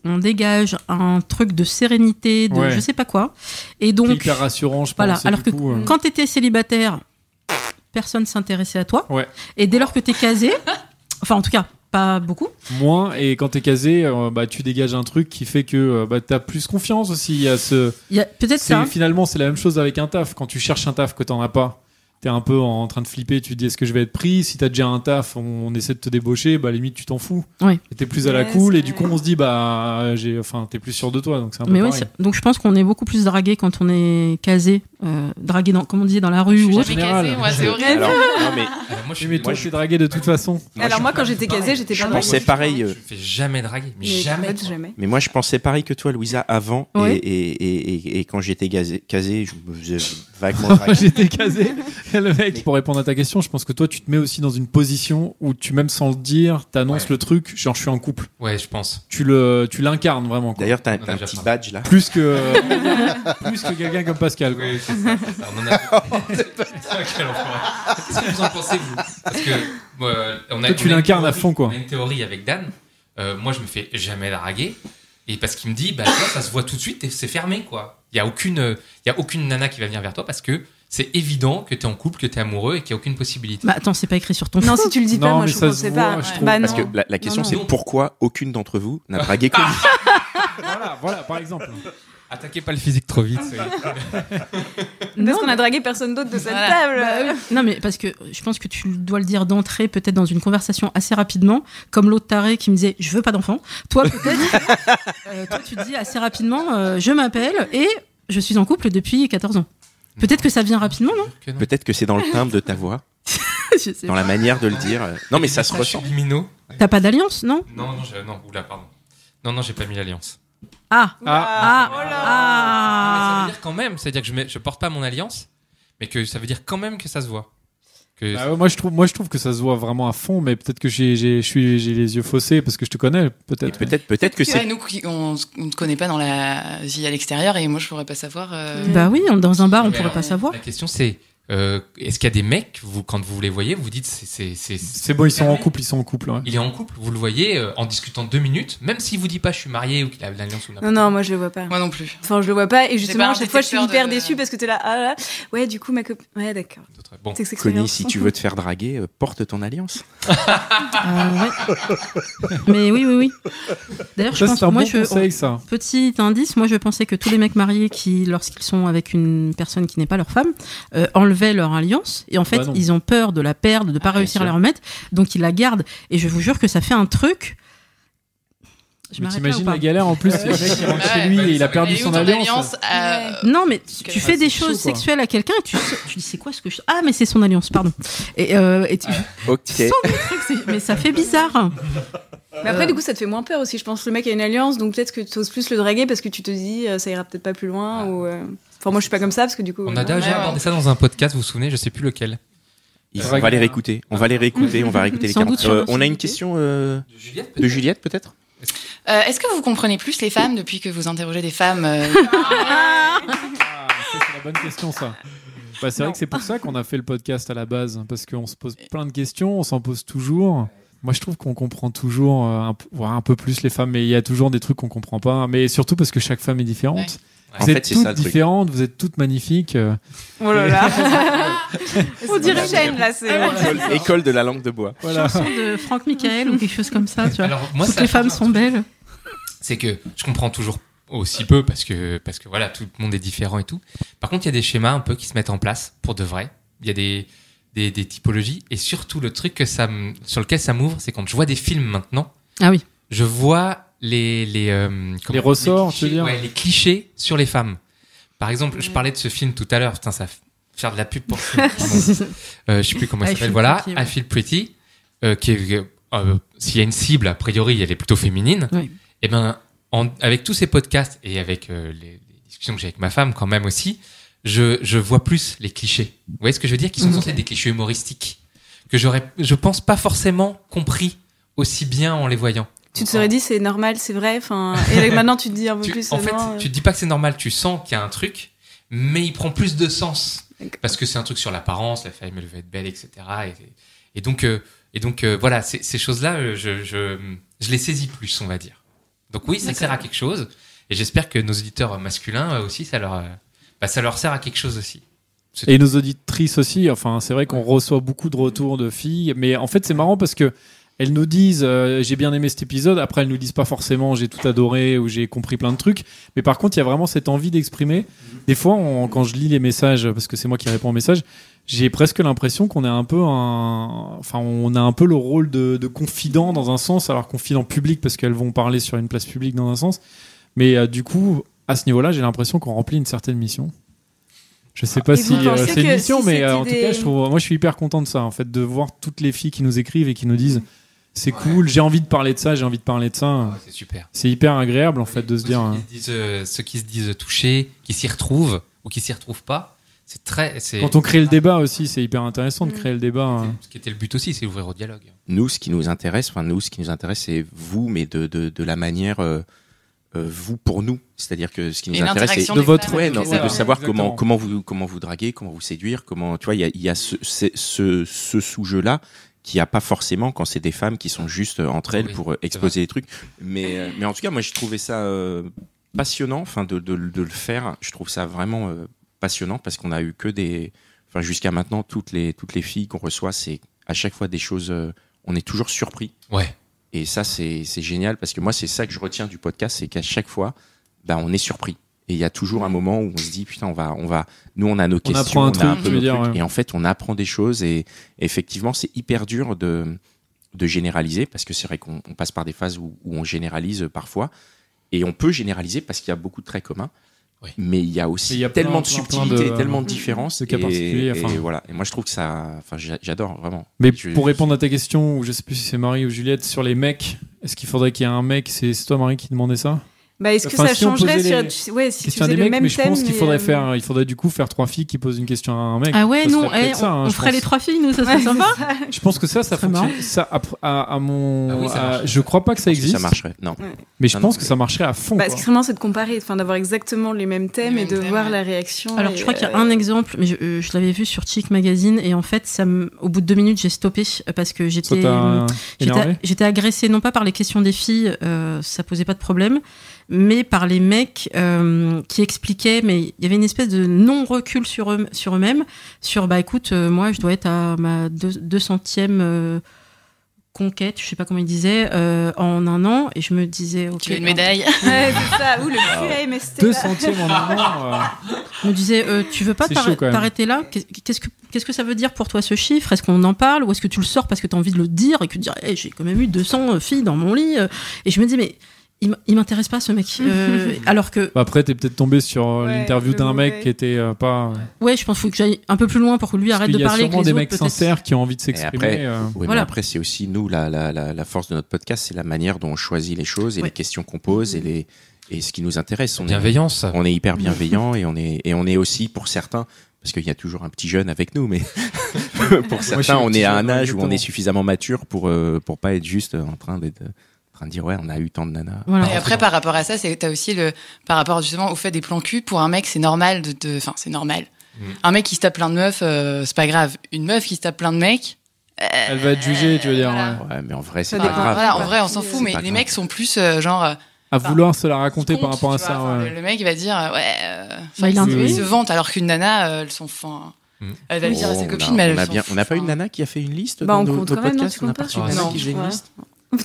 on dégage un truc de sérénité, de je sais pas quoi. Et donc, c'est hyper rassurant, je pense. Voilà, alors que quand t'étais célibataire, personne s'intéressait à toi. Ouais. Et dès lors que t'es casé, enfin en tout cas, pas beaucoup. Moins, et quand t'es casé, tu dégages un truc qui fait que t'as plus confiance aussi. Il y a peut-être ça. Finalement, c'est la même chose avec un taf. Quand tu cherches un taf que t'en as pas, t'es un peu en train de flipper, tu te dis est-ce que je vais être pris? Si t'as déjà un taf, on essaie de te débaucher, limite tu t'en fous. Oui. Et t'es plus à la cool, et du coup on se dit t'es plus sûr de toi, donc c'est un peu pareil. Donc je pense qu'on est beaucoup plus dragué quand on est casé, dragué comme on disait dans la rue ou en général. C'est horrible. Alors, non, mais mais toi, je suis dragué de toute façon. Moi, quand j'étais casée, j'étais pas draguée. Je pensais pareil. Je fais jamais draguer, mais jamais. Mais moi, je pensais pareil que toi, Louisa, avant. Ouais. Et quand j'étais casé, je me faisais vaguement draguer. J'étais casé. Le mec, pour répondre à ta question, je pense que toi, tu te mets aussi dans une position où tu, même sans le dire, t'annonces le truc, genre je suis en couple. Ouais, je pense. Tu l'incarnes vraiment, quoi. D'ailleurs, t'as un petit badge là. Plus que quelqu'un comme Pascal. Oui, c'est ça. On en a... Qu'est-ce que vous en pensez, vous? Parce que tu l'incarnes à fond, quoi. On a une théorie avec Dan. Moi, je me fais jamais draguer. Et parce qu'il me dit, toi, ça se voit tout de suite et c'est fermé, quoi. Il y a aucune nana qui va venir vers toi parce que c'est évident que t'es en couple, que t'es amoureux et qu'il n'y a aucune possibilité. Bah attends, c'est pas écrit sur ton Non, front. si tu le dis pas, moi je trouve que c'est pas. Parce que la question c'est pourquoi aucune d'entre vous n'a dragué que lui. Voilà, par exemple. Attaquez pas le physique trop vite. Parce qu'on a dragué personne d'autre de cette table. Non, mais parce que je pense que tu dois le dire d'entrée, peut-être dans une conversation assez rapidement, comme l'autre taré qui me disait je veux pas d'enfant. Toi, peut-être, toi, tu te dis assez rapidement je m'appelle et je suis en couple depuis 14 ans. Peut-être que ça vient rapidement, non? Peut-être que c'est dans le timbre de ta voix, dans la manière de le dire. Non, mais ça se ressent. T'as pas d'alliance, non? Non, oula, pardon. Non, j'ai pas mis l'alliance. Mais ça veut dire quand même, c'est-à-dire que je porte pas mon alliance, mais que ça veut dire quand même que ça se voit. Moi je trouve que ça se voit vraiment à fond, mais peut-être que j'ai les yeux faussés parce que je te connais, peut-être. Peut-être que c'est. Nous, on ne te connaît pas dans la vie à l'extérieur et moi je pourrais pas savoir. Bah oui, dans un bar on pourrait pas savoir. La question c'est est-ce qu'il y a des mecs, quand vous les voyez, vous dites c'est bon, ils sont en couple. Ouais. Il est en couple, vous le voyez en discutant 2 minutes, même s'il vous dit pas je suis marié ou qu'il a l'alliance ou Non, moi je le vois pas. Moi non plus. Enfin, je le vois pas et justement à chaque fois je suis hyper déçue parce que t'es là, ouais, du coup ma copine. Ouais, d'accord. Bon. Connie, si tu veux te faire draguer, porte ton alliance. Ouais. Mais oui. D'ailleurs, je pense c'est un bon conseil, ça. Petit indice, moi je pensais que tous les mecs mariés qui, lorsqu'ils sont avec une personne qui n'est pas leur femme, enlevaient leur alliance et en fait ils ont peur de la perdre, de pas réussir à la remettre, donc ils la gardent et je vous jure que ça fait un truc. T'imagines la galère en plus, le mec qui rentre chez lui et il a perdu son alliance. Non, mais tu fais des choses sexuelles à quelqu'un et tu dis c'est quoi ce que je... Ah, mais c'est son alliance, pardon. Et tu sens des trucs, mais ça fait bizarre. Mais après, du coup, ça te fait moins peur aussi. Je pense que le mec a une alliance, donc peut-être que tu oses plus le draguer parce que tu te dis ça ira peut-être pas plus loin. Ou, Enfin, moi je suis pas comme ça parce que du coup. On a déjà abordé ça dans un podcast, vous vous souvenez, je sais plus lequel. On va les réécouter. On va réécouter les 40. On a une question de Juliette peut-être. Est-ce que vous comprenez plus les femmes depuis que vous interrogez des femmes bonne question, ça. Bah, c'est vrai que c'est pour ça qu'on a fait le podcast à la base, parce qu'on se pose plein de questions, on s'en pose toujours. Moi, je trouve qu'on comprend toujours un peu plus les femmes, mais il y a toujours des trucs qu'on comprend pas. Mais surtout parce que chaque femme est différente. Ouais. Vous êtes toutes différentes, vous êtes toutes magnifiques. Oh là là. On dirait chaîne là, c'est. École de la langue de bois. Voilà. Chanson de Franck Michael ou quelque chose comme ça. Tu vois. Alors, moi, toutes les femmes sont belles. C'est que je comprends toujours aussi peu parce que voilà, tout le monde est différent et tout. Par contre, il y a des schémas un peu qui se mettent en place pour de vrai. Il y a des typologies et surtout le truc sur lequel ça m'ouvre, c'est quand je vois des films maintenant. Ah oui. Je vois les ressorts, tu veux dire. Ouais, les clichés sur les femmes. Par exemple, je parlais de ce film tout à l'heure. Putain, ça faire de la pub pour ce film. Je sais plus comment il s'appelle. Voilà, I Feel Pretty, qui est s'il y a une cible, a priori, elle est plutôt féminine. Oui. Et ben, avec tous ces podcasts et avec les discussions que j'ai avec ma femme quand même aussi, je vois plus les clichés. Vous voyez ce que je veux dire? Qui sont censés être des clichés humoristiques que je pense pas forcément compris aussi bien en les voyant. Tu te serais dit c'est normal, c'est vrai, enfin, et maintenant tu te dis un peu plus. En fait, tu te dis pas que c'est normal, tu sens qu'il y a un truc, mais il prend plus de sens parce que c'est un truc sur l'apparence, la femme elle veut être belle, etc. Et donc voilà, ces choses-là, je les saisis plus, on va dire. Donc oui, ça sert à quelque chose, et j'espère que nos auditeurs masculins aussi, ça leur sert à quelque chose aussi. Et nos auditrices aussi. Enfin, c'est vrai qu'on reçoit beaucoup de retours de filles, mais en fait, c'est marrant parce que elles nous disent j'ai bien aimé cet épisode. Après, elles nous disent pas forcément j'ai tout adoré ou j'ai compris plein de trucs. Mais par contre, il y a vraiment cette envie d'exprimer. Des fois, quand je lis les messages, parce que c'est moi qui réponds aux messages, j'ai presque l'impression qu'on est on a un peu le rôle de confident dans un sens, alors confident public parce qu'elles vont parler sur une place publique dans un sens. Mais du coup, à ce niveau-là, j'ai l'impression qu'on remplit une certaine mission. Je sais pas si c'est une mission, mais en tout cas, moi, je suis hyper content de ça, en fait, de voir toutes les filles qui nous écrivent et qui nous disent c'est cool, j'ai envie de parler de ça, j'ai envie de parler de ça. Ouais, c'est super. C'est hyper agréable, en fait, de se dire. Ceux qui se disent touchés, qui s'y retrouvent ou qui s'y retrouvent pas, Quand on crée le débat aussi, c'est hyper intéressant de créer le débat. Ce qui était le but aussi, c'est ouvrir au dialogue. Nous, ce qui nous intéresse, c'est vous, mais de la manière vous pour nous. C'est-à-dire que ce qui nous intéresse, c'est de votre de savoir comment vous draguer, comment vous séduire, comment tu vois, il y a ce sous-jeu-là qu'il n'y a pas forcément quand c'est des femmes qui sont juste entre elles pour exposer des trucs. Mais en tout cas, moi, j'ai trouvé ça passionnant, enfin de le faire. Je trouve ça vraiment passionnant parce qu'on a eu que jusqu'à maintenant toutes les filles qu'on reçoit, c'est à chaque fois des choses. On est toujours surpris. Ouais. Et ça, c'est génial parce que moi, c'est ça que je retiens du podcast, c'est qu'à chaque fois, on est surpris. Et il y a toujours un moment où on se dit, putain, nous, on a nos questions, on a un peu nos trucs. Et en fait, on apprend des choses et effectivement, c'est hyper dur de généraliser parce que c'est vrai qu'on passe par des phases où on généralise parfois. Et on peut généraliser parce qu'il y a beaucoup de traits communs. Oui. Mais il y a aussi tellement de subtilités, tellement de différences. De cas particuliers. Et voilà. Et moi, je trouve que ça, j'adore vraiment. Mais pour répondre à ta question, ou je sais plus si c'est Marie ou Juliette, sur les mecs, est-ce qu'il faudrait qu'il y ait un mec? C'est toi, Marie, qui demandait ça? Est-ce que ça changerait si tu faisais le même thème? Je pense qu'il faudrait du coup faire 3 filles qui posent une question à un mec. Ah ouais, non, on ferait les 3 filles, nous, ça serait sympa. Je pense que ça fonctionne. Ça, je crois pas que ça existe. Ça marcherait, non. Mais je pense que ça marcherait à fond. Extrêmement, c'est de comparer, d'avoir exactement les mêmes thèmes et de voir la réaction. Alors, je crois qu'il y a un exemple, mais je l'avais vu sur Chic Magazine, et en fait, au bout de 2 minutes, j'ai stoppé parce que j'étais agressée, non pas par les questions des filles, ça posait pas de problème, mais par les mecs qui expliquaient, mais il y avait une espèce de non-recul sur eux-mêmes, écoute, moi je dois être à ma 200e conquête, je sais pas comment ils disaient, en un an, et je me disais... Okay, tu veux une médaille? Ouais, c'est ça, ou le QAMST. 200e en un an. Je me disais, tu veux pas t'arrêter là? Qu'est-ce que ça veut dire pour toi ce chiffre? Est-ce qu'on en parle, ou est-ce que tu le sors parce que tu as envie de le dire et que tu te dis, hey, j'ai quand même eu 200 filles dans mon lit, et je me dis, mais il m'intéresse pas, ce mec. Alors que... Après, t'es peut-être tombé sur l'interview d'un mec qui était pas... Ouais, je pense qu'il faut que j'aille un peu plus loin pour que lui arrête de parler. Il y a sûrement des mecs sincères qui ont envie de s'exprimer. Mais après, c'est aussi nous, la force de notre podcast, c'est la manière dont on choisit les choses et les questions qu'on pose et ce qui nous intéresse. Bienveillance. On est hyper bienveillant et on est aussi, pour certains, parce qu'il y a toujours un petit jeune avec nous, mais pour certains, on est à un âge où on est suffisamment mature pour pas être juste en train train de dire ouais, on a eu tant de nanas. Voilà. Et après, par rapport à ça, t'as aussi par rapport justement au fait des plans cul. Pour un mec, c'est normal enfin, c'est normal. Un mec qui se tape plein de meufs, c'est pas grave. Une meuf qui se tape plein de mecs, Elle va être jugée, tu veux dire. voilà. Ouais, mais en vrai, c'est Ça pas dépend. grave. Voilà, en vrai, on s'en fout, mais pas les grave. mecs sont plus genre. À vouloir se la raconter par compte, rapport à tu vois. ça. Enfin, Ouais. le mec, il va dire, il a un il truc. se vante, alors qu'une nana, elles sont. Elle va le dire à ses copines, mais elles on n'a pas une nana qui a fait une liste Bah, dans on nos compte quand même, non, podcasts. tu On n'a comptes pas pas reçu une nana Non, qui faisait une ouais. liste.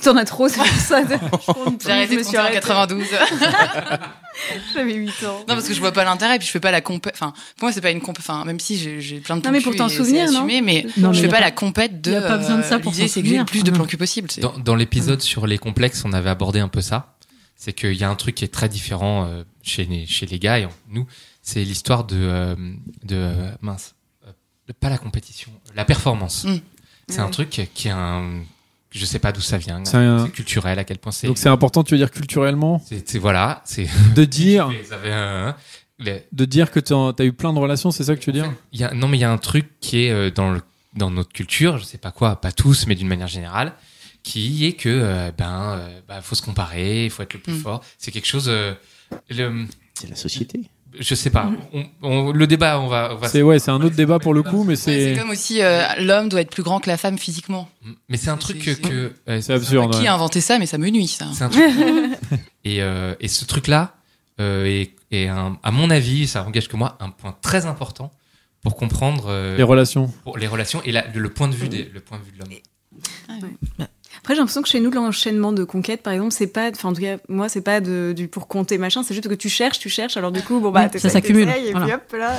T'en as trop, c'est pour ça. Je compte J'ai arrêté de compter en 92. J'avais 8 ans. Non, parce que je vois pas l'intérêt, puis je fais pas la compète. Enfin, pour moi, c'est pas une compète. Enfin, même si j'ai plein de plans Non, mais cul pour t'en et c'est souvenir, non assumé, mais Non, je mais fais y a pas pas- la compète de. y a pas besoin de ça pour l'idée, s'en c'est que j'ai le souvenir. plus de Ah, plans non. cul possible. Dans l'épisode sur les complexes, on avait abordé un peu ça. C'est qu'il y a un truc qui est très différent chez les gars et nous, c'est l'histoire mince, pas la compétition, la performance. C'est un Ouais. truc qui est je sais pas d'où ça vient. C'est culturel, à quel point c'est. Donc c'est important, tu veux dire culturellement, Voilà, c'est. de dire, Vous avez que t'as eu plein de relations, c'est ça que tu veux dire? Non, mais il y a un truc qui est dans notre culture, je sais pas quoi, pas tous, mais d'une manière générale, qui est que faut se comparer, il faut être le plus fort. C'est quelque chose. C'est la société. Je sais pas. Le débat, on va. C'est un autre débat pour le coup, mais C'est c'est comme aussi l'homme doit être plus grand que la femme physiquement. Mais c'est un truc C'est- que. c'est absurde. Qui ouais. a inventé ça? Mais ça me nuit, ça. C'est un truc. Et ce truc-là est à mon avis, ça engage que moi un point très important pour comprendre Les relations. pour les relations et le point de vue de l'homme. Après, j'ai l'impression que chez nous, l'enchaînement de conquêtes, par exemple, c'est pas, enfin, en tout cas, moi, c'est pas du pour compter machin, c'est juste que tu cherches, alors du coup, bon, bah, Oui, ça s'accumule, et voilà. puis hop, là.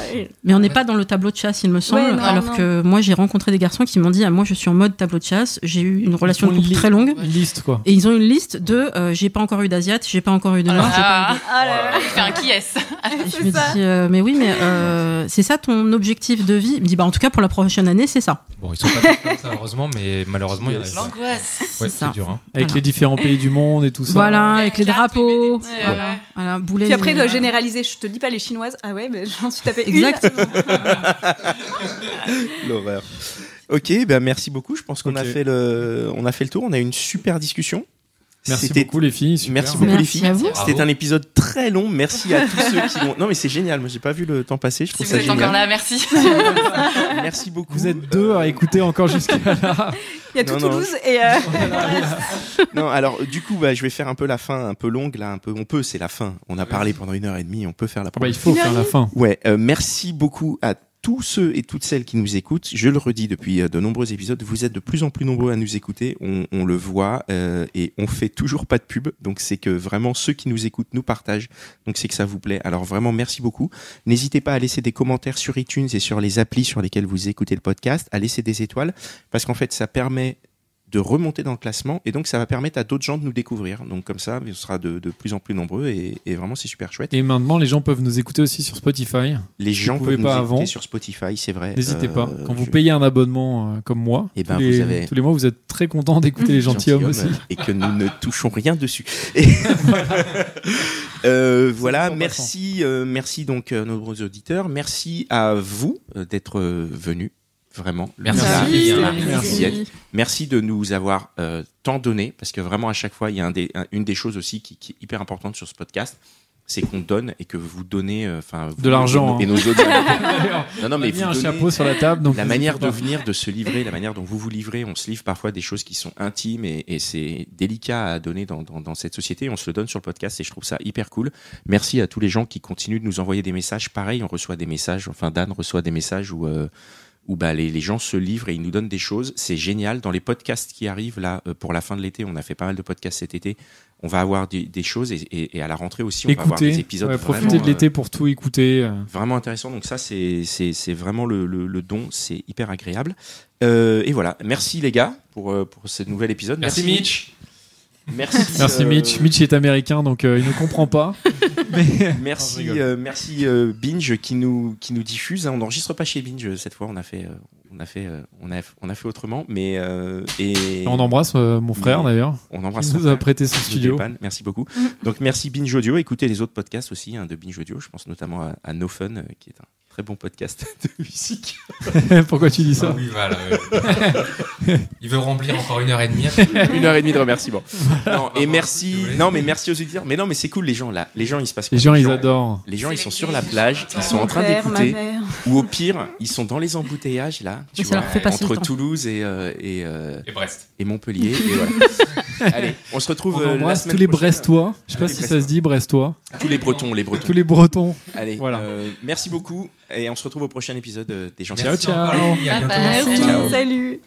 Mais on n'est pas dans le tableau de chasse, il me semble. Ouais, non, alors non. que moi, j'ai rencontré des garçons qui m'ont dit moi, je suis en mode tableau de chasse. J'ai eu une relation de couple très longue. Une liste, quoi. Et ils ont une liste de j'ai pas encore eu d'asiate, j'ai pas encore eu de noir, j'ai pas eu de... Ah là là. Il fait un qui est-ce? Et je c'est me ça. dis mais oui, mais c'est ça ton objectif de vie? Il me dit en tout cas pour la prochaine année, c'est ça. Bon, ils sont pas tous comme ça, heureusement, mais malheureusement, il y en a. L'angoisse. Ouais, ça. c'est dur. Hein. Avec Voilà. les différents pays du monde et tout ça. Voilà, avec les drapeaux. Ouais. Voilà, boulet. Puis après, il doit généraliser. Je te dis pas les chinoises. Ah ouais, mais j'en suis tapé Exactement. L'horreur. Ok, ben merci beaucoup. Je pense qu'on a Ok. fait le tour. On a eu une super discussion. Merci C'était- beaucoup les filles. super. Merci beaucoup les Merci filles. à vous. C'était un épisode très long. Merci à tous ceux qui l'ont. Non mais c'est génial. Moi j'ai pas vu le temps passer. Je Si trouve vous ça êtes génial. encore là, merci. Merci beaucoup. Vous êtes deux à écouter encore jusqu'à là. Il y a tout Non, non. Toulouse et. Non, alors du coup, je vais faire un peu la fin, un peu longue là, un peu. On peut, c'est la fin. On a parlé pendant 1h30. On peut faire la. Il faut faire la fin. Ouais, merci beaucoup à tous ceux et toutes celles qui nous écoutent. Je le redis depuis de nombreux épisodes, vous êtes de plus en plus nombreux à nous écouter, on le voit, et on fait toujours pas de pub, donc c'est que vraiment ceux qui nous écoutent nous partagent, donc c'est que ça vous plaît. Alors vraiment merci beaucoup. N'hésitez pas à laisser des commentaires sur iTunes et sur les applis sur lesquelles vous écoutez le podcast, à laisser des étoiles, parce qu'en fait ça permet de remonter dans le classement, et donc ça va permettre à d'autres gens de nous découvrir. Donc comme ça, on sera de plus en plus nombreux, et vraiment c'est super chouette. Et maintenant, les gens peuvent nous écouter aussi sur Spotify. Les gens pouvaient peuvent nous pas écouter avant. sur Spotify, c'est vrai. N'hésitez pas. Quand vous payez un abonnement comme moi, Eh ben, tous, les, vous avez- tous les mois, vous êtes très content d'écouter les gentilshommes aussi. Et que nous ne touchons rien dessus. Et voilà, merci, merci donc à nos nombreux auditeurs, merci à vous d'être venus, vraiment. Merci. Merci. Merci de nous avoir tant donné, parce que vraiment à chaque fois, il y a une des choses aussi qui est hyper importante sur ce podcast, c'est qu'on donne et que vous donnez, De l'argent, et nos autres. Non, non, On a mais mis vous un donnez- chapeau sur la table. Donc la n'hésitez manière de pas. venir, de se livrer, la manière dont vous vous livrez, on se livre parfois des choses qui sont intimes et c'est délicat à donner dans cette société. On se le donne sur le podcast et je trouve ça hyper cool. Merci à tous les gens qui continuent de nous envoyer des messages. Pareil, on reçoit des messages, enfin Dan reçoit des messages où les gens se livrent et ils nous donnent des choses. C'est génial. Dans les podcasts qui arrivent là pour la fin de l'été, on a fait pas mal de podcasts cet été. On va avoir des choses et à la rentrée aussi, on va avoir des Écoutez, épisodes ouais, profitez vraiment, de l'été pour tout écouter. vraiment intéressant. Donc ça, c'est vraiment le don. C'est hyper agréable. Et voilà. Merci les gars pour ce nouvel épisode. Merci Mitch. Merci. Merci Mitch. Mitch est américain, donc il ne comprend pas. Mais Merci, Non, je rigole. merci Binge qui nous diffuse. On n'enregistre pas chez Binge cette fois. On a fait autrement. Mais et on embrasse mon frère d'ailleurs. on embrasse. Il son nous a frère. prêté son Nous studio. dépanne. Merci beaucoup. Donc merci Binge Audio. Écoutez les autres podcasts aussi de Binge Audio. Je pense notamment à No Fun qui est un très bon podcast de musique. Pourquoi tu dis ça? Ah oui, voilà. Il veut remplir encore 1h30. 1h30 de remerciements. Non, et merci. si vous voulez. Non, mais merci aux auditeurs. Mais non, mais c'est cool, les gens là. Les gens, il se passe quoi? Les gens, ils adorent. Les gens, ils sont sur la plage, ils sont Mon en train père, ma d'écouter. mère. Ou au pire, ils sont dans les embouteillages là, tu ça vois, leur fait passer entre le temps. Toulouse Et Brest. et Montpellier. Et voilà. Allez, on se retrouve On la embrasse semaine tous les prochaine. Brestois. Je sais pas Tous les si ça se dit Brestois. Tous les Bretons, les Bretons. Tous les Bretons. Allez, Voilà. Merci beaucoup et on se retrouve au prochain épisode des gens. Ciao, Merci ciao. encore, les filles. À Bye bientôt. bye. Ciao. Salut.